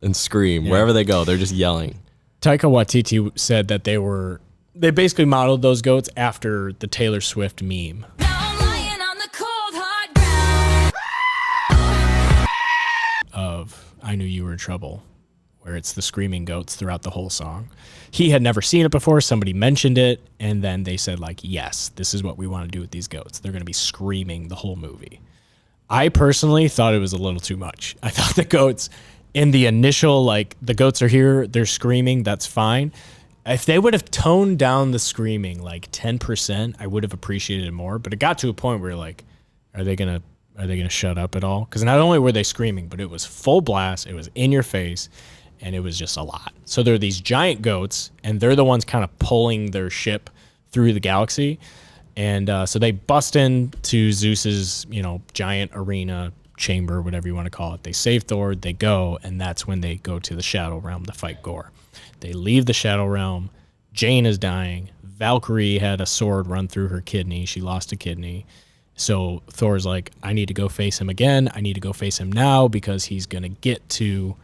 and scream. Wherever they go, they're just yelling. Taika Waititi said that they basically modeled those goats after the Taylor Swift meme. Of I Knew You Were in Trouble, where it's the screaming goats throughout the whole song. He had never seen it before. Somebody mentioned it, and then they said, like, yes, this is what we want to do with these goats. They're going to be screaming the whole movie. I personally thought it was a little too much. I thought the goats in the initial, like, the goats are here, they're screaming, that's fine. If they would have toned down the screaming like 10%, I would have appreciated it more. But it got to a point where, like, are they gonna shut up at all? Because not only were they screaming, but it was full blast, it was in your face, and it was just a lot. So there are these giant goats, and they're the ones kind of pulling their ship through the galaxy. And so they bust into Zeus's, giant arena chamber, whatever you want to call it. They save Thor, they go, and that's when they go to the Shadow Realm to fight Gore. They leave the Shadow Realm. Jane is dying. Valkyrie had a sword run through her kidney. She lost a kidney. So Thor's like, I need to go face him again. I need to go face him now because he's going to get to,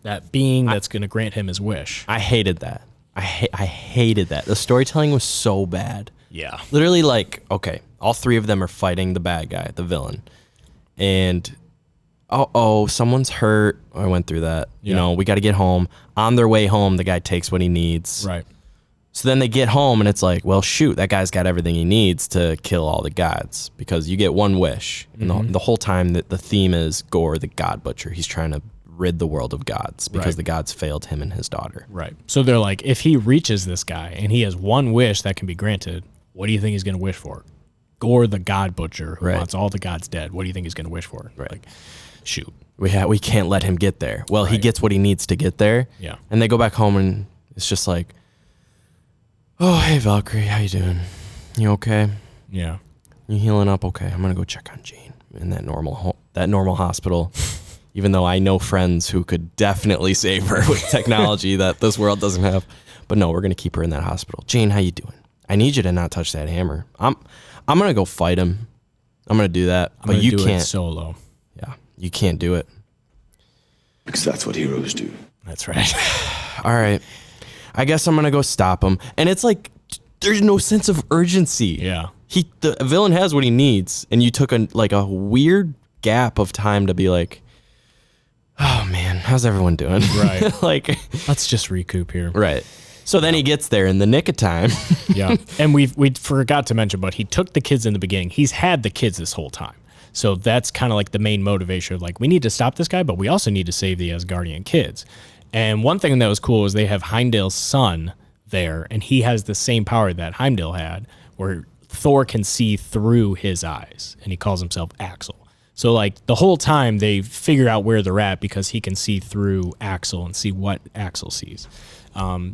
that being that's going to grant him his wish. I hated that. I hated that. The storytelling was so bad. Yeah. Literally, like, okay, all three of them are fighting the bad guy, the villain. And, someone's hurt. I went through that. Yeah. We got to get home. On their way home, the guy takes what he needs. Right. So then they get home, and it's like, well, shoot, that guy's got everything he needs to kill all the gods because you get one wish. And the whole time that the theme is Gore, the God Butcher. He's trying to rid the world of gods because the gods failed him and his daughter. Right. So they're like, if he reaches this guy and he has one wish that can be granted, what do you think he's going to wish for? Gore, the God Butcher, who wants all the gods dead. What do you think he's going to wish for? Right. Like, shoot. We can't let him get there. Well, he gets what he needs to get there. Yeah. And they go back home, and it's just like, oh, hey, Valkyrie, how you doing? You okay? Yeah. You healing up? Okay, I'm gonna go check on Jane in that normal hospital. Even though I know friends who could definitely save her with technology that this world doesn't have. But no, we're gonna keep her in that hospital. Jane, how you doing? I need you to not touch that hammer. I'm gonna go fight him. I'm gonna do that. But you can't it solo. Yeah, you can't do it. Because that's what heroes do. That's right. All right. I guess I'm gonna go stop him. And it's like there's no sense of urgency. Yeah. The villain has what he needs, and you took a weird gap of time to be like, oh man, how's everyone doing? Right. Like, let's just recoup here. Right. So then he gets there in the nick of time. Yeah. And we forgot to mention, but he took the kids in the beginning. He's had the kids this whole time. So that's kind of like the main motivation of like, we need to stop this guy, but we also need to save the Asgardian kids. And one thing that was cool was they have Heimdall's son there, and he has the same power that Heimdall had, where Thor can see through his eyes, and he calls himself Axel. So like the whole time they figure out where they're at because he can see through Axel and see what Axel sees.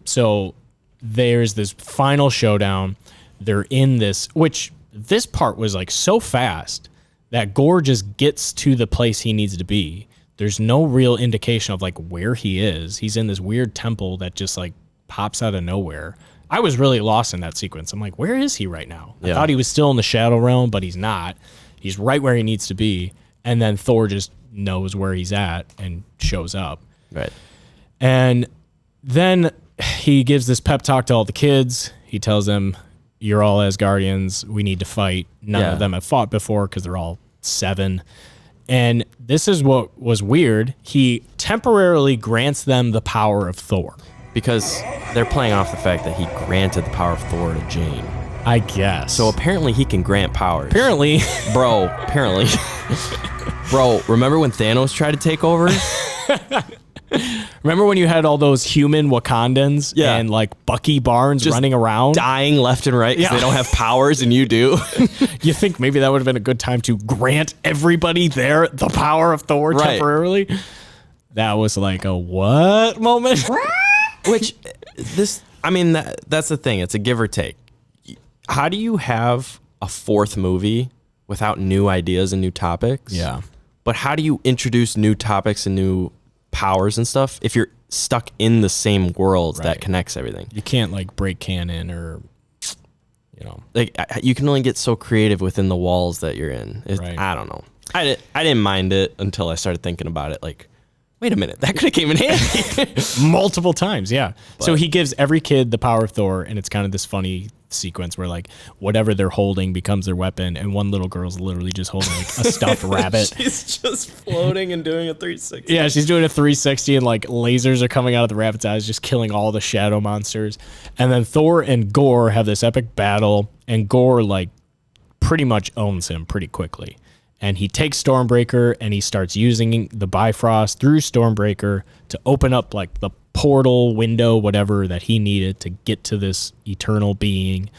So there's this final showdown. They're in this, which this part was like so fast that Gore just gets to the place he needs to be. There's no real indication of like where he is. He's in this weird temple that just like pops out of nowhere. I was really lost in that sequence. I'm like, where is he right now? I thought he was still in the Shadow Realm, but he's not. He's right where he needs to be. And then Thor just knows where he's at and shows up. Right. And then he gives this pep talk to all the kids. He tells them, you're all Asgardians. We need to fight. None of them have fought before because they're all 7. And this is what was weird. He temporarily grants them the power of Thor. Because they're playing off the fact that he granted the power of Thor to Jane. I guess. So apparently he can grant powers. Apparently. Bro, remember when Thanos tried to take over? Remember when you had all those human Wakandans and like Bucky Barnes just running around? Dying left and right because they don't have powers and you do? You think maybe that would have been a good time to grant everybody there the power of Thor temporarily? That was like a what moment? Which, that's the thing. It's a give or take. How do you have a 4th movie without new ideas and new topics? Yeah. But how do you introduce new topics and new powers and stuff if you're stuck in the same world that connects everything? You can't like break canon or, like you can only get so creative within the walls that you're in. I don't know. I didn't mind it until I started thinking about it. Like, wait a minute, that could have came in handy. Multiple times, yeah. So he gives every kid the power of Thor, and it's kind of this funny sequence where like whatever they're holding becomes their weapon, and one little girl's literally just holding like a stuffed rabbit. She's just floating and doing a 360. Yeah, she's doing a 360, and like lasers are coming out of the rabbit's eyes, just killing all the shadow monsters. And then Thor and Gorr have this epic battle, and Gorr like pretty much owns him pretty quickly. And he takes Stormbreaker, and he starts using the Bifrost through Stormbreaker to open up like the portal window, whatever that he needed to get to this eternal being.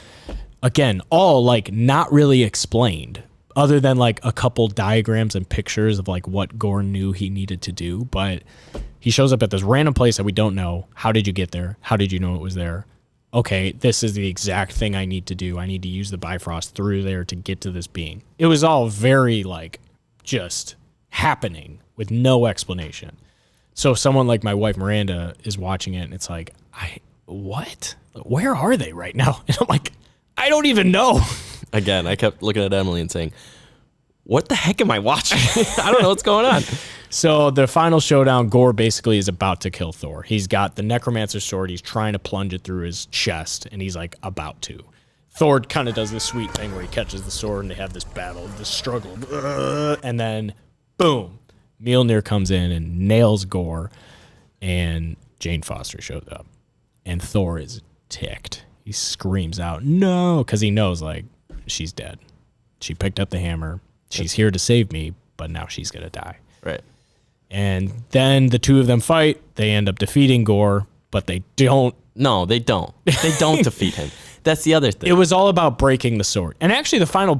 Again, all like not really explained other than like a couple diagrams and pictures of like what Gorr knew he needed to do. But he shows up at this random place that we don't know. How did you get there? How did you know it was there? Okay, this is the exact thing I need to do. I need to use the Bifrost through there to get to this being. It was all very like just happening with no explanation. So someone like my wife Miranda is watching it, and it's like, what? Where are they right now? And I'm like, I don't even know. Again, I kept looking at Emily and saying, what the heck am I watching? I don't know what's going on. So the final showdown, Gorr basically is about to kill Thor. He's got the Necromancer's sword. He's trying to plunge it through his chest, and he's like about to. Thor kind of does this sweet thing where he catches the sword, and they have this battle, this struggle. And then, boom, Mjolnir comes in and nails Gorr, and Jane Foster shows up. And Thor is ticked. He screams out, no, because he knows, like, she's dead. She picked up the hammer. She's here to save me, but now she's going to die. Right. And then the two of them fight. They end up defeating Gorr, but they don't. No, they don't. They don't defeat him. That's the other thing. It was all about breaking the sword. And actually the final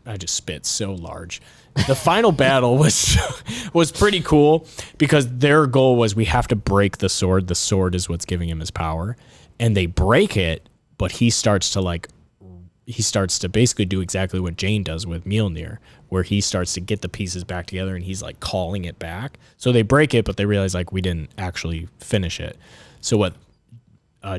I just spit so large. The final battle was pretty cool because their goal was we have to break the sword. The sword is what's giving him his power. And they break it, but he starts to basically do exactly what Jane does with Mjolnir, where he starts to get the pieces back together and he's like calling it back. So they break it, but they realize like we didn't actually finish it. So what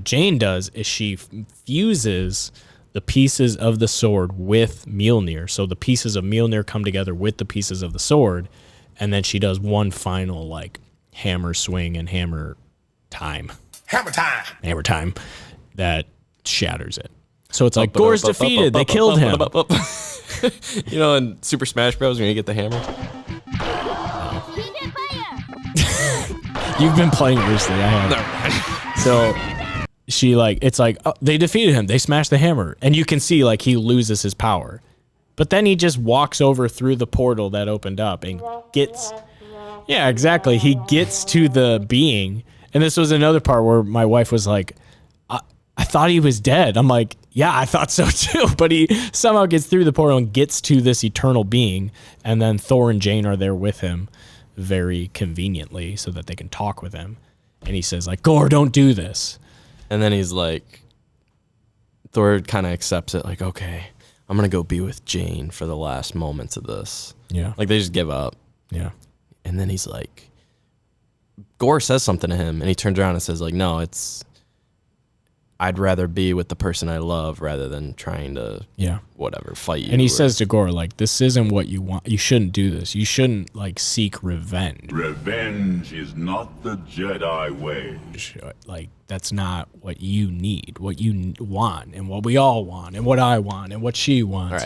Jane does is she fuses the pieces of the sword with Mjolnir. So the pieces of Mjolnir come together with the pieces of the sword, and then she does one final like hammer swing and hammer time that shatters it. So it's like Gorr's defeated. They killed him. You know, in Super Smash Bros. When you get the hammer. You've been playing recently. I have. So she like it's like they defeated him. They smashed the hammer, and you can see like he loses his power, but then he just walks over through the portal that opened up and gets. Yeah, exactly. He gets to the being, and this was another part where my wife was like, I thought he was dead. I'm like, yeah, I thought so too. But he somehow gets through the portal and gets to this eternal being. And then Thor and Jane are there with him very conveniently so that they can talk with him. And he says like, Gorr, don't do this. And then he's like, Thor kind of accepts it. Like, okay, I'm going to go be with Jane for the last moments of this. Yeah. Like they just give up. Yeah. And then he's like, Gorr says something to him and he turns around and says like, no, I'd rather be with the person I love rather than trying to, fight you. And he says to Gorr, like, this isn't what you want. You shouldn't do this. You shouldn't, like, seek revenge. Revenge is not the Jedi way. Like, that's not what you need. What you want and what we all want and what I want and what she wants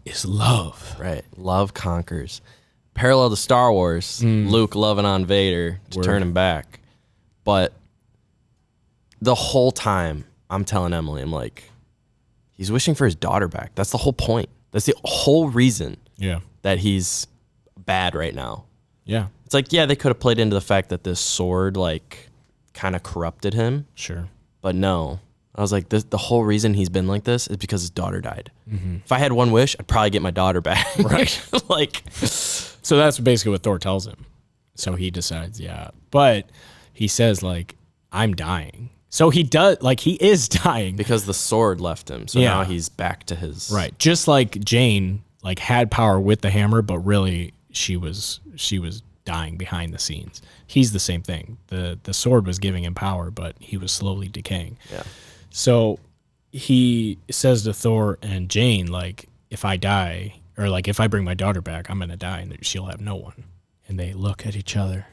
is love. Right. Love conquers. Parallel to Star Wars, Luke loving on Vader to turn him back. But the whole time, I'm telling Emily, I'm like, he's wishing for his daughter back. That's the whole point. That's the whole reason that he's bad right now. Yeah. It's like, yeah, they could have played into the fact that this sword, like, kind of corrupted him. Sure. But no. I was like, the whole reason he's been like this is because his daughter died. Mm-hmm. If I had one wish, I'd probably get my daughter back. Right. Like, so that's basically what Thor tells him. So he decides, But he says, like, I'm dying. So he does, like, he is dying. Because the sword left him. So now he's back to his... Right. Just like Jane, like, had power with the hammer, but really she was dying behind the scenes. He's the same thing. The sword was giving him power, but he was slowly decaying. Yeah. So he says to Thor and Jane, like, if I die, or like, if I bring my daughter back, I'm going to die and she'll have no one. And they look at each other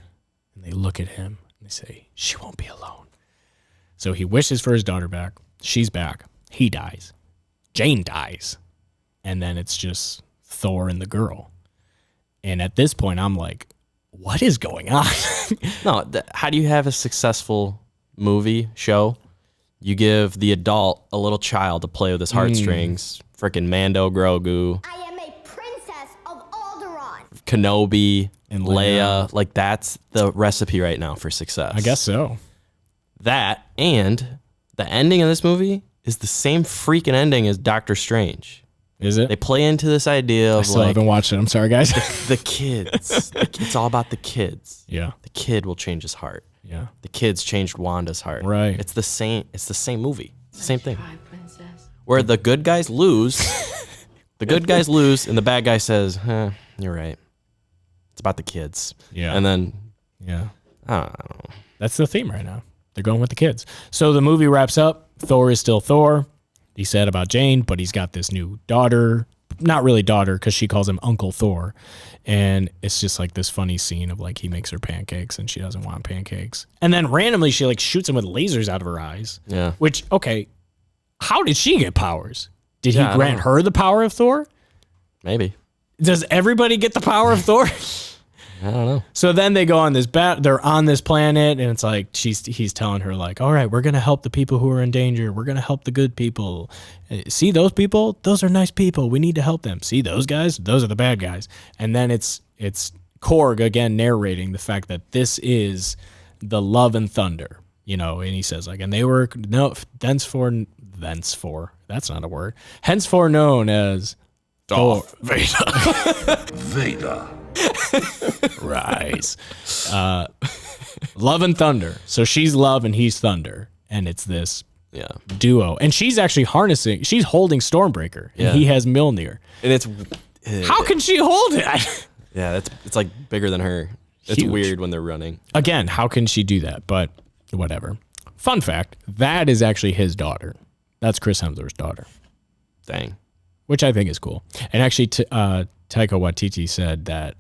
And they look at him and they say, she won't be alone. So he wishes for his daughter back. She's back. He dies. Jane dies. And then it's just Thor and the girl. And at this point, I'm like, what is going on? No, how do you have a successful movie, show? You give the adult a little child to play with his heartstrings. Freaking Mando Grogu. I am a princess of Alderaan. Kenobi and Leia. Like, that's the recipe right now for success. I guess so. That, and the ending of this movie is the same freaking ending as Doctor Strange. Is it? They play into this idea of I still haven't watched it. I'm sorry, guys. the kids. It's all about the kids. Yeah. The kid will change his heart. Yeah. The kids changed Wanda's heart. Right. It's the same movie. It's the same thing. Where the good guys lose. The good guys lose and the bad guy says, you're right. It's about the kids. Yeah. And then I don't know. That's the theme right now. They're going with the kids. So the movie wraps up. Thor is still Thor. He's sad about Jane, but he's got this new daughter. Not really daughter, because she calls him Uncle Thor. And it's just like this funny scene of like he makes her pancakes and she doesn't want pancakes. And then randomly she like shoots him with lasers out of her eyes. Yeah. Which, okay, how did she get powers? Did he grant her the power of Thor? Maybe. Does everybody get the power of Thor? I don't know. So then they go on this they're on this planet, and it's like he's telling her like, all right, we're gonna help the people who are in danger. We're gonna help the good people. See those people? Those are nice people. We need to help them. See those guys? Those are the bad guys. And then it's Korg again narrating the fact that this is the Love and Thunder, and he says like, and they were thenceforth that's not a word. Henceforth known as Darth Vader. Vader. Rise. Love and Thunder. So she's Love and he's Thunder. And it's this duo. And she's actually she's holding Stormbreaker. And he has Mjolnir. And it's... How can she hold it? Yeah, it's like bigger than her. It's Huge. weird when they're running. Again, how can she do that? But whatever. Fun fact, that is actually his daughter. That's Chris Hemsworth's daughter. Dang. Which I think is cool. And actually, Taika Waititi said that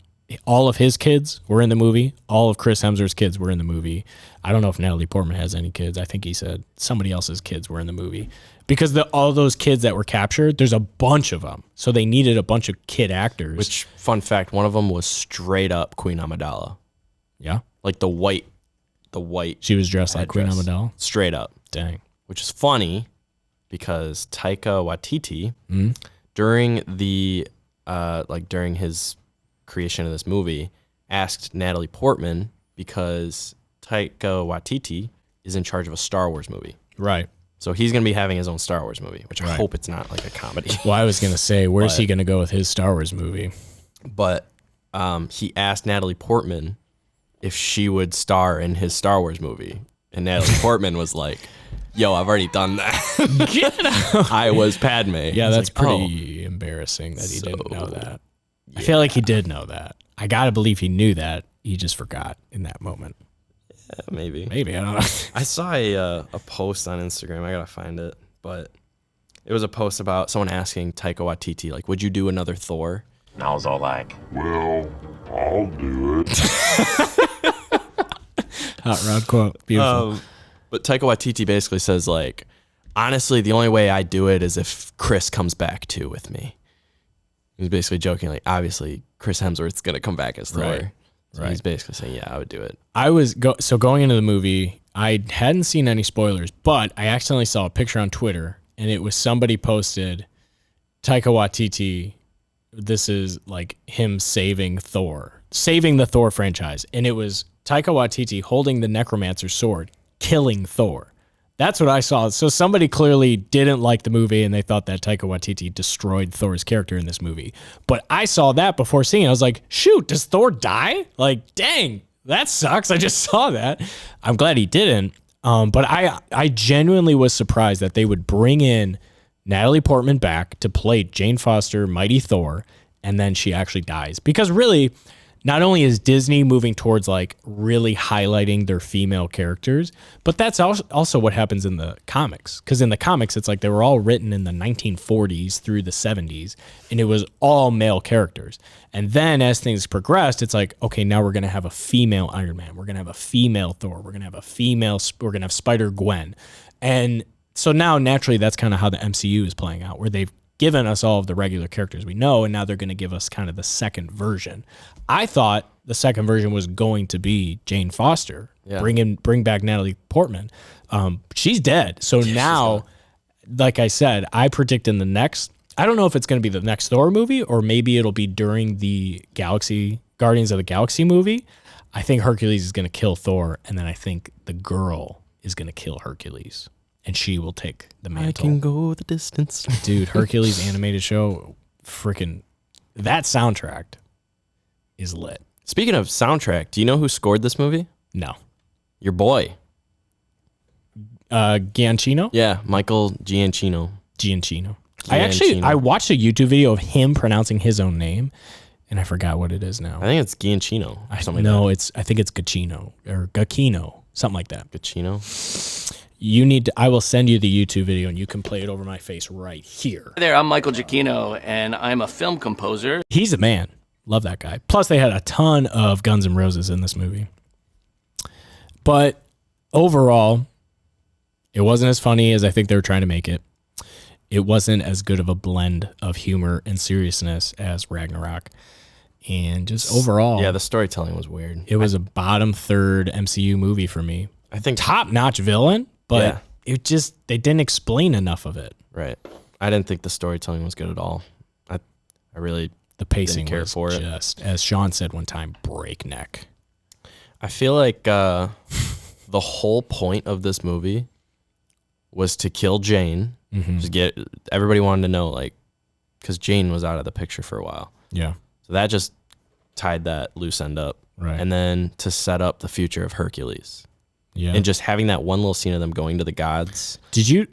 all of his kids were in the movie. All of Chris Hemsworth's kids were in the movie. I don't know if Natalie Portman has any kids. I think he said somebody else's kids were in the movie. Because all those kids that were captured, there's a bunch of them. So they needed a bunch of kid actors. Which, fun fact, one of them was straight up Queen Amidala. Yeah? Like the white. She was dressed like Queen Amidala? Straight up. Dang. Which is funny because Taika Waititi, during the during his creation of this movie, asked Natalie Portman because Taika Waititi is in charge of a Star Wars movie. Right. So he's going to be having his own Star Wars movie, which I hope it's not like a comedy. Well, I was going to say, where's he going to go with his Star Wars movie? But he asked Natalie Portman if she would star in his Star Wars movie. And Natalie Portman was like, yo, I've already done that. Get out. I was Padme. Yeah, that's pretty embarrassing that he didn't know that. Yeah. I feel like he did know that. I got to believe he knew that. He just forgot in that moment. Yeah, maybe. Maybe, I don't know. I saw a post on Instagram. I got to find it. But it was a post about someone asking Taika Waititi, like, would you do another Thor? And I was all like, well, I'll do it. Hot rod quote. Beautiful. But Taika Waititi basically says, like, honestly, the only way I do it is if Chris comes back too with me. He's basically joking, like, obviously, Chris Hemsworth's going to come back as Thor. Right. So he's basically saying, yeah, I would do it. I was going into the movie, I hadn't seen any spoilers, but I accidentally saw a picture on Twitter, and it was somebody posted, Taika Waititi, this is like him saving the Thor franchise. And it was Taika Waititi holding the necromancer's sword, killing Thor. That's what I saw. So somebody clearly didn't like the movie and they thought that Taika Waititi destroyed Thor's character in this movie. But I saw that before seeing it. I was like, shoot, does Thor die? Like, dang, that sucks. I just saw that. I'm glad he didn't. But I genuinely was surprised that they would bring in Natalie Portman back to play Jane Foster, Mighty Thor, and then she actually dies. Because really, not only is Disney moving towards like really highlighting their female characters, but that's also what happens in the comics. Because in the comics, it's like they were all written in the 1940s through the 70s, and it was all male characters. And then as things progressed, it's like, okay, now we're going to have a female Iron Man. We're going to have a female Thor. We're going to have Spider-Gwen. And so now naturally that's kind of how the MCU is playing out, where they've given us all of the regular characters we know, and now they're going to give us kind of the second version. I thought the second version was going to be Jane Foster. Yeah. Bring back Natalie Portman. She's dead. So now, like I said, I predict in the next, I don't know if it's going to be the next Thor movie or maybe it'll be during the Guardians of the Galaxy movie. I think Hercules is going to kill Thor, and then I think the girl is going to kill Hercules. And she will take the mantle. I can go the distance. Dude, Hercules animated show, freaking, that soundtrack is lit. Speaking of soundtrack, do you know who scored this movie? No. Your boy. Giacchino? Yeah, Michael Giacchino. I watched a YouTube video of him pronouncing his own name, and I forgot what it is now. I think it's Giacchino. I think it's Giacchino or Giacchino, something like that. Giacchino. I will send you the YouTube video and you can play it over my face right here. Hi there, I'm Michael Giacchino, and I'm a film composer. He's a man. Love that guy. Plus, they had a ton of Guns N' Roses in this movie. But overall, it wasn't as funny as I think they were trying to make it. It wasn't as good of a blend of humor and seriousness as Ragnarok. And just overall, yeah, the storytelling was weird. It was a bottom third MCU movie for me. I think top-notch villain, but they didn't explain enough of it. Right. I didn't think the storytelling was good at all. I really the pacing didn't care was for it. Just, as Sean said one time, breakneck. I feel like the whole point of this movie was to kill Jane. Mm-hmm. Just everybody wanted to know, like, because Jane was out of the picture for a while. Yeah. So that just tied that loose end up. Right. And then to set up the future of Hercules. Yeah. And just having that one little scene of them going to the gods. Did you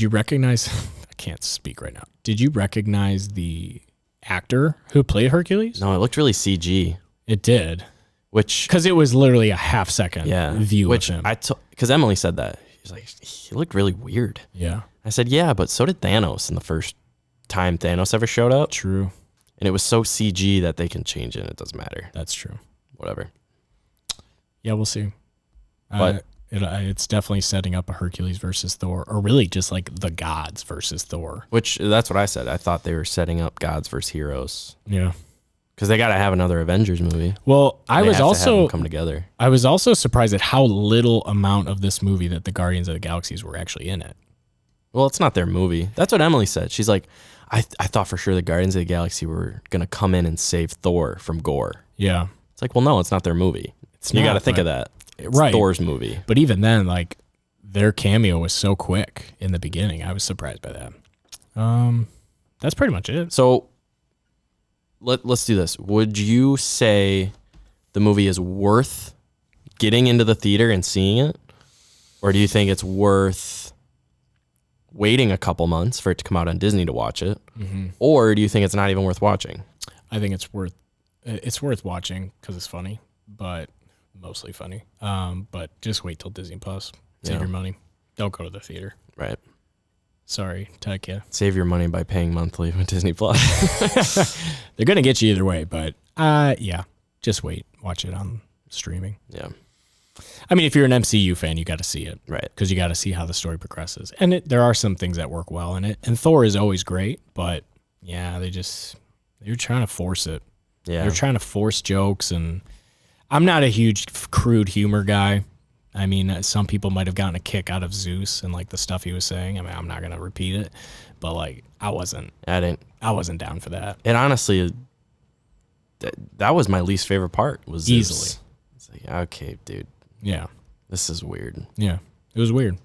recognize I can't speak right now. Did you recognize the actor who played Hercules? No, it looked really CG. It did. Because it was literally a half second view of him. Because Emily said that. He's like, he looked really weird. Yeah. I said, yeah, but so did Thanos in the first time Thanos ever showed up. True. And it was so CG that they can change it. It doesn't matter. That's true. Whatever. Yeah, we'll see. But it's definitely setting up a Hercules versus Thor, or really just like the gods versus Thor. Which, that's what I said. I thought they were setting up gods versus heroes. Yeah. Because they got to have another Avengers movie. Well, I was have to have also them come together. I was also surprised at how little amount of this movie that the Guardians of the Galaxies were actually in it. Well, it's not their movie. That's what Emily said. She's like, I thought for sure the Guardians of the Galaxy were going to come in and save Thor from Gore. Yeah. It's like, well, no, it's not their movie. You got to think of that. It's right. Thor's movie. But even then, like, their cameo was so quick in the beginning. I was surprised by that. That's pretty much it. So let's do this. Would you say the movie is worth getting into the theater and seeing it? Or do you think it's worth waiting a couple months for it to come out on Disney to watch it? Mm-hmm. Or do you think it's not even worth watching? I think it's worth watching because it's funny, but mostly funny. But just wait till Disney Plus. Save your money. Don't go to the theater. Right. Sorry, Taika. Save your money by paying monthly with Disney Plus. They're gonna get you either way, but yeah, just wait. Watch it on streaming. Yeah. I mean, if you're an MCU fan, you got to see it, right? Because you got to see how the story progresses, and there are some things that work well in it. And Thor is always great, but yeah, they're trying to force it. Yeah, they're trying to force jokes, and I'm not a huge crude humor guy. I mean, some people might have gotten a kick out of Zeus and like the stuff he was saying. I mean, I'm not gonna repeat it, but like I wasn't down for that. And honestly, that was my least favorite part. Was Zeus. Easily. It's like, okay, dude. Yeah. This is weird. Yeah. It was weird.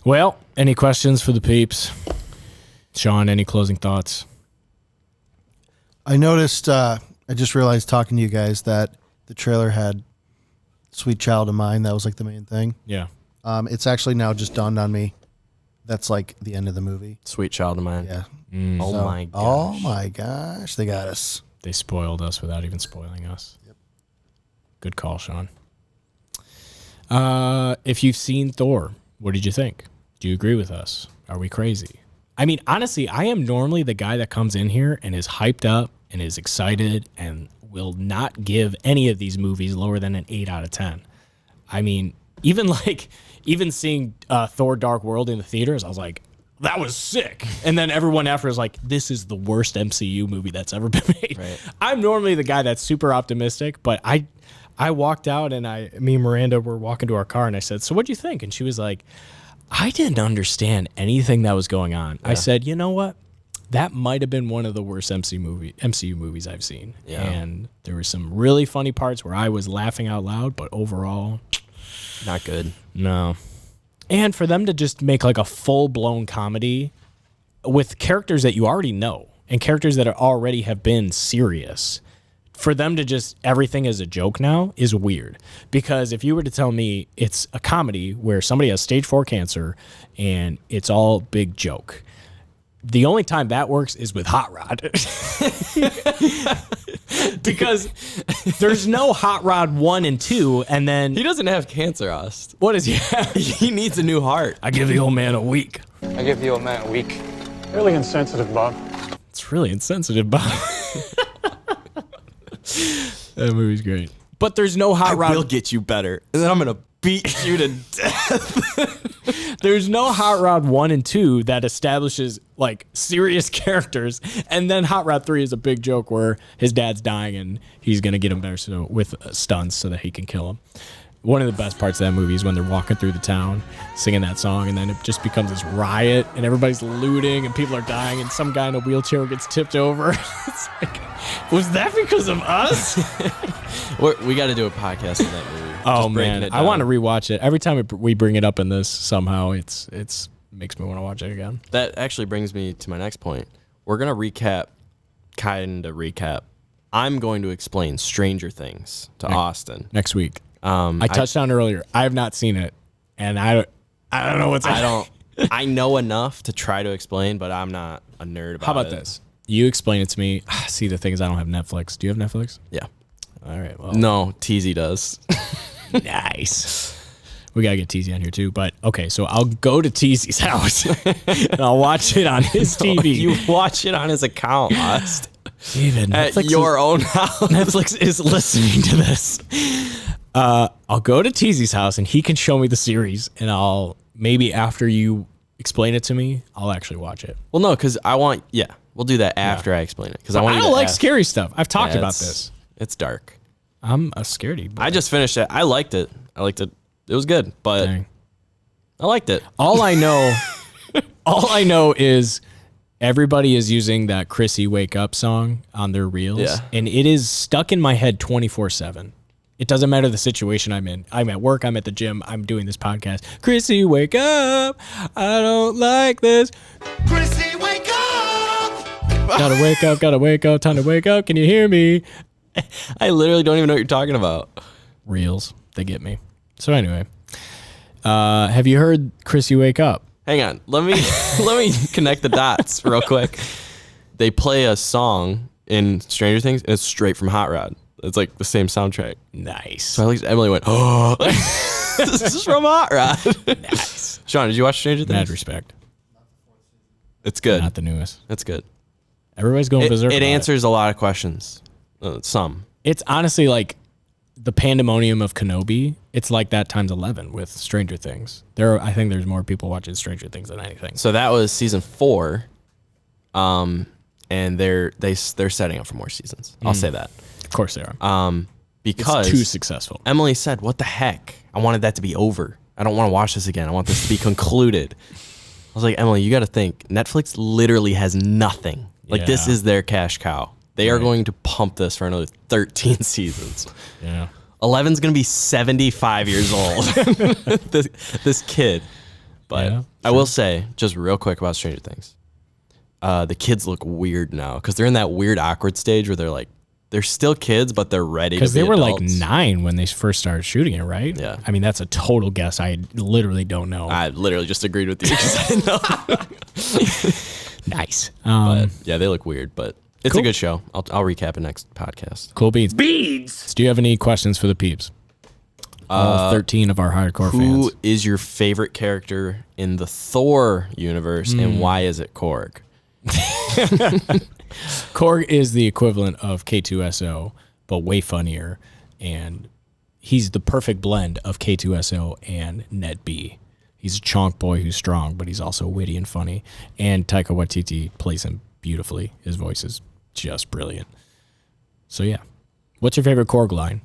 Well, any questions for the peeps? Sean, any closing thoughts? I noticed, I just realized talking to you guys that the trailer had Sweet Child of Mine. That was like the main thing. Yeah. It's actually now just dawned on me. That's like the end of the movie. Sweet Child of Mine. Yeah. Oh my gosh. Oh my gosh, they got us. They spoiled us without even spoiling us. Yep. Good call, Sean. If you've seen Thor, what did you think? Do you agree with us? Are we crazy? I mean, honestly, I am normally the guy that comes in here and is hyped up and is excited and will not give any of these movies lower than an 8 out of 10. I mean, even seeing Thor Dark World in the theaters, I was like, that was sick. And then everyone after is like, this is the worst MCU movie that's ever been made. Right. I'm normally the guy that's super optimistic, but I walked out and me and Miranda were walking to our car and I said, so what'd you think? And she was like, I didn't understand anything that was going on. Yeah. I said, you know what? That might have been one of the worst MCU movies I've seen. Yeah. And there were some really funny parts where I was laughing out loud, but overall, not good. No. And for them to just make like a full-blown comedy with characters that you already know and characters that already have been serious, for them to just everything is a joke now is weird. Because if you were to tell me it's a comedy where somebody has stage 4 cancer and it's all big joke, the only time that works is with Hot Rod. Because there's no Hot Rod 1 and 2, and then... He doesn't have cancer, Ost. What does he have? He needs a new heart. I give the old man a week. I give the old man a week. Really insensitive, Bob. It's really insensitive, Bob. That movie's great. But there's no Hot Rod... I will get you better, and then I'm going to beat you to death. There's no Hot Rod 1 and 2 that establishes like serious characters, and then Hot Rod 3 is a big joke where his dad's dying and he's gonna get him better with stunts so that he can kill him. One of the best parts of that movie is when they're walking through the town singing that song, and then it just becomes this riot and everybody's looting and people are dying and some guy in a wheelchair gets tipped over. It's like, was that because of us? We got to do a podcast on that movie. Oh man, I want to rewatch it. Every time we bring it up in this, somehow it's makes me want to watch it again. That actually brings me to my next point. We're gonna recap. I'm going to explain Stranger Things to Austin next week. I touched on it earlier. I have not seen it, and I don't know what's. I know enough to try to explain, but I'm not a nerd about it. How about this? You explain it to me. See, the thing is, I don't have Netflix. Do you have Netflix? Yeah. All right. Well, no, TZ does. Nice. We gotta get TZ on here too. But okay, so I'll go to TZ's house and I'll watch it on his TV. You watch it on his account, Ost. Even at your own house. Netflix is listening to this. I'll go to TZ's house and he can show me the series, and I'll maybe after you explain it to me, I'll actually watch it. Well, no, because we'll do that after I explain it. Because I don't like scary stuff. I've talked about this. It's dark. I'm a scaredy boy. I just finished it. I liked it. It was good, but I liked it. All I know is everybody is using that Chrissy Wake Up song on their reels, and it is stuck in my head 24/7. It doesn't matter the situation I'm in. I'm at work, I'm at the gym, I'm doing this podcast. Chrissy, wake up. I don't like this. Chrissy, wake up. Gotta wake up, time to wake up. Can you hear me? I literally don't even know what you're talking about. Reels, they get me. So anyway, have you heard Chrissy Wake Up? Hang on, let me connect the dots real quick. They play a song in Stranger Things, and it's straight from Hot Rod. It's like the same soundtrack. Nice. So at least Emily went, oh, this is from Hot Rod. Nice. Sean, did you watch Stranger Things? Mad respect. It's good. Not the newest. It's good. Everybody's going berserk. It answers a lot of questions. Some. It's honestly like the pandemonium of Kenobi. It's like that times 11 with Stranger Things. I think there's more people watching Stranger Things than anything. So that was season 4, and they're setting up for more seasons. I'll say that. Of course they are. Because it's too successful. Emily said, "What the heck? I wanted that to be over. I don't want to watch this again. I want this to be concluded." I was like, Emily, you got to think. Netflix literally has nothing. Like this is their cash cow. They are going to pump this for another 13 seasons. Yeah. 11's going to be 75 years old. this kid. But I will say, just real quick about Stranger Things. The kids look weird now because they're in that weird, awkward stage where they're still kids, but they're ready to be because they were adults. like 9 when they first started shooting it, right? Yeah. I mean, that's a total guess. I literally don't know. I literally just agreed with you because I didn't know. Nice. But yeah, they look weird, but it's Cool. a good show. I'll recap it next podcast. Cool beans. Do you have any questions for the peeps? All 13 of our hardcore Who fans. is your favorite character in the Thor universe, and why is it Korg? Korg is the equivalent of K2SO, but way funnier, and he's the perfect blend of K2SO and Ned B. He's a chonk boy who's strong, but he's also witty and funny. And Taika Waititi plays him beautifully. His voice is just brilliant. So yeah, what's your favorite Korg line?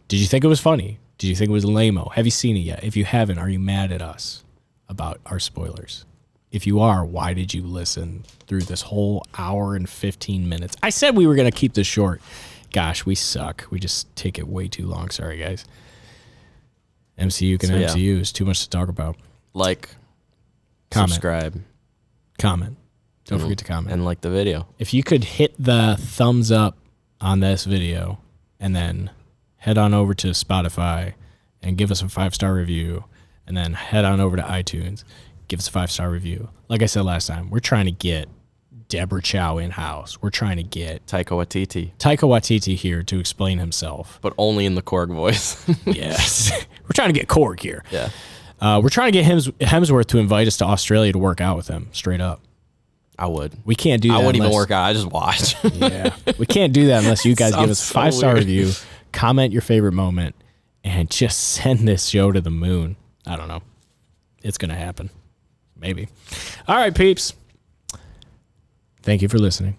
Did you think it was funny? Did you think it was lame-o? Have you seen it yet? If you haven't, are you mad at us about our spoilers? If you are, why did you listen through this whole hour and 15 minutes? I said we were going to keep this short. Gosh, we suck. We just take it way too long. Sorry, guys. MCU can MCU is too much to talk about. Like, Comment. subscribe, Comment. Don't forget to comment. and like the video. If you could hit the thumbs up on this video and then head on over to Spotify and give us a 5-star review, and then head on over to iTunes, give us a 5-star review. Like I said last time, we're trying to get Deborah Chow in-house. We're trying to get Taika Waititi here to explain himself. But only in the Korg voice. Yes. We're trying to get Korg here. Yeah. We're trying to get Hemsworth to invite us to Australia to work out with him, straight up. I would. We can't do that. I wouldn't even unless- work out. I just watch. Yeah. We can't do that unless you guys give us a Sounds so 5-star weird. review, comment your favorite moment, and just send this show to the moon. I don't know. It's going to happen. Maybe. All right, peeps. Thank you for listening.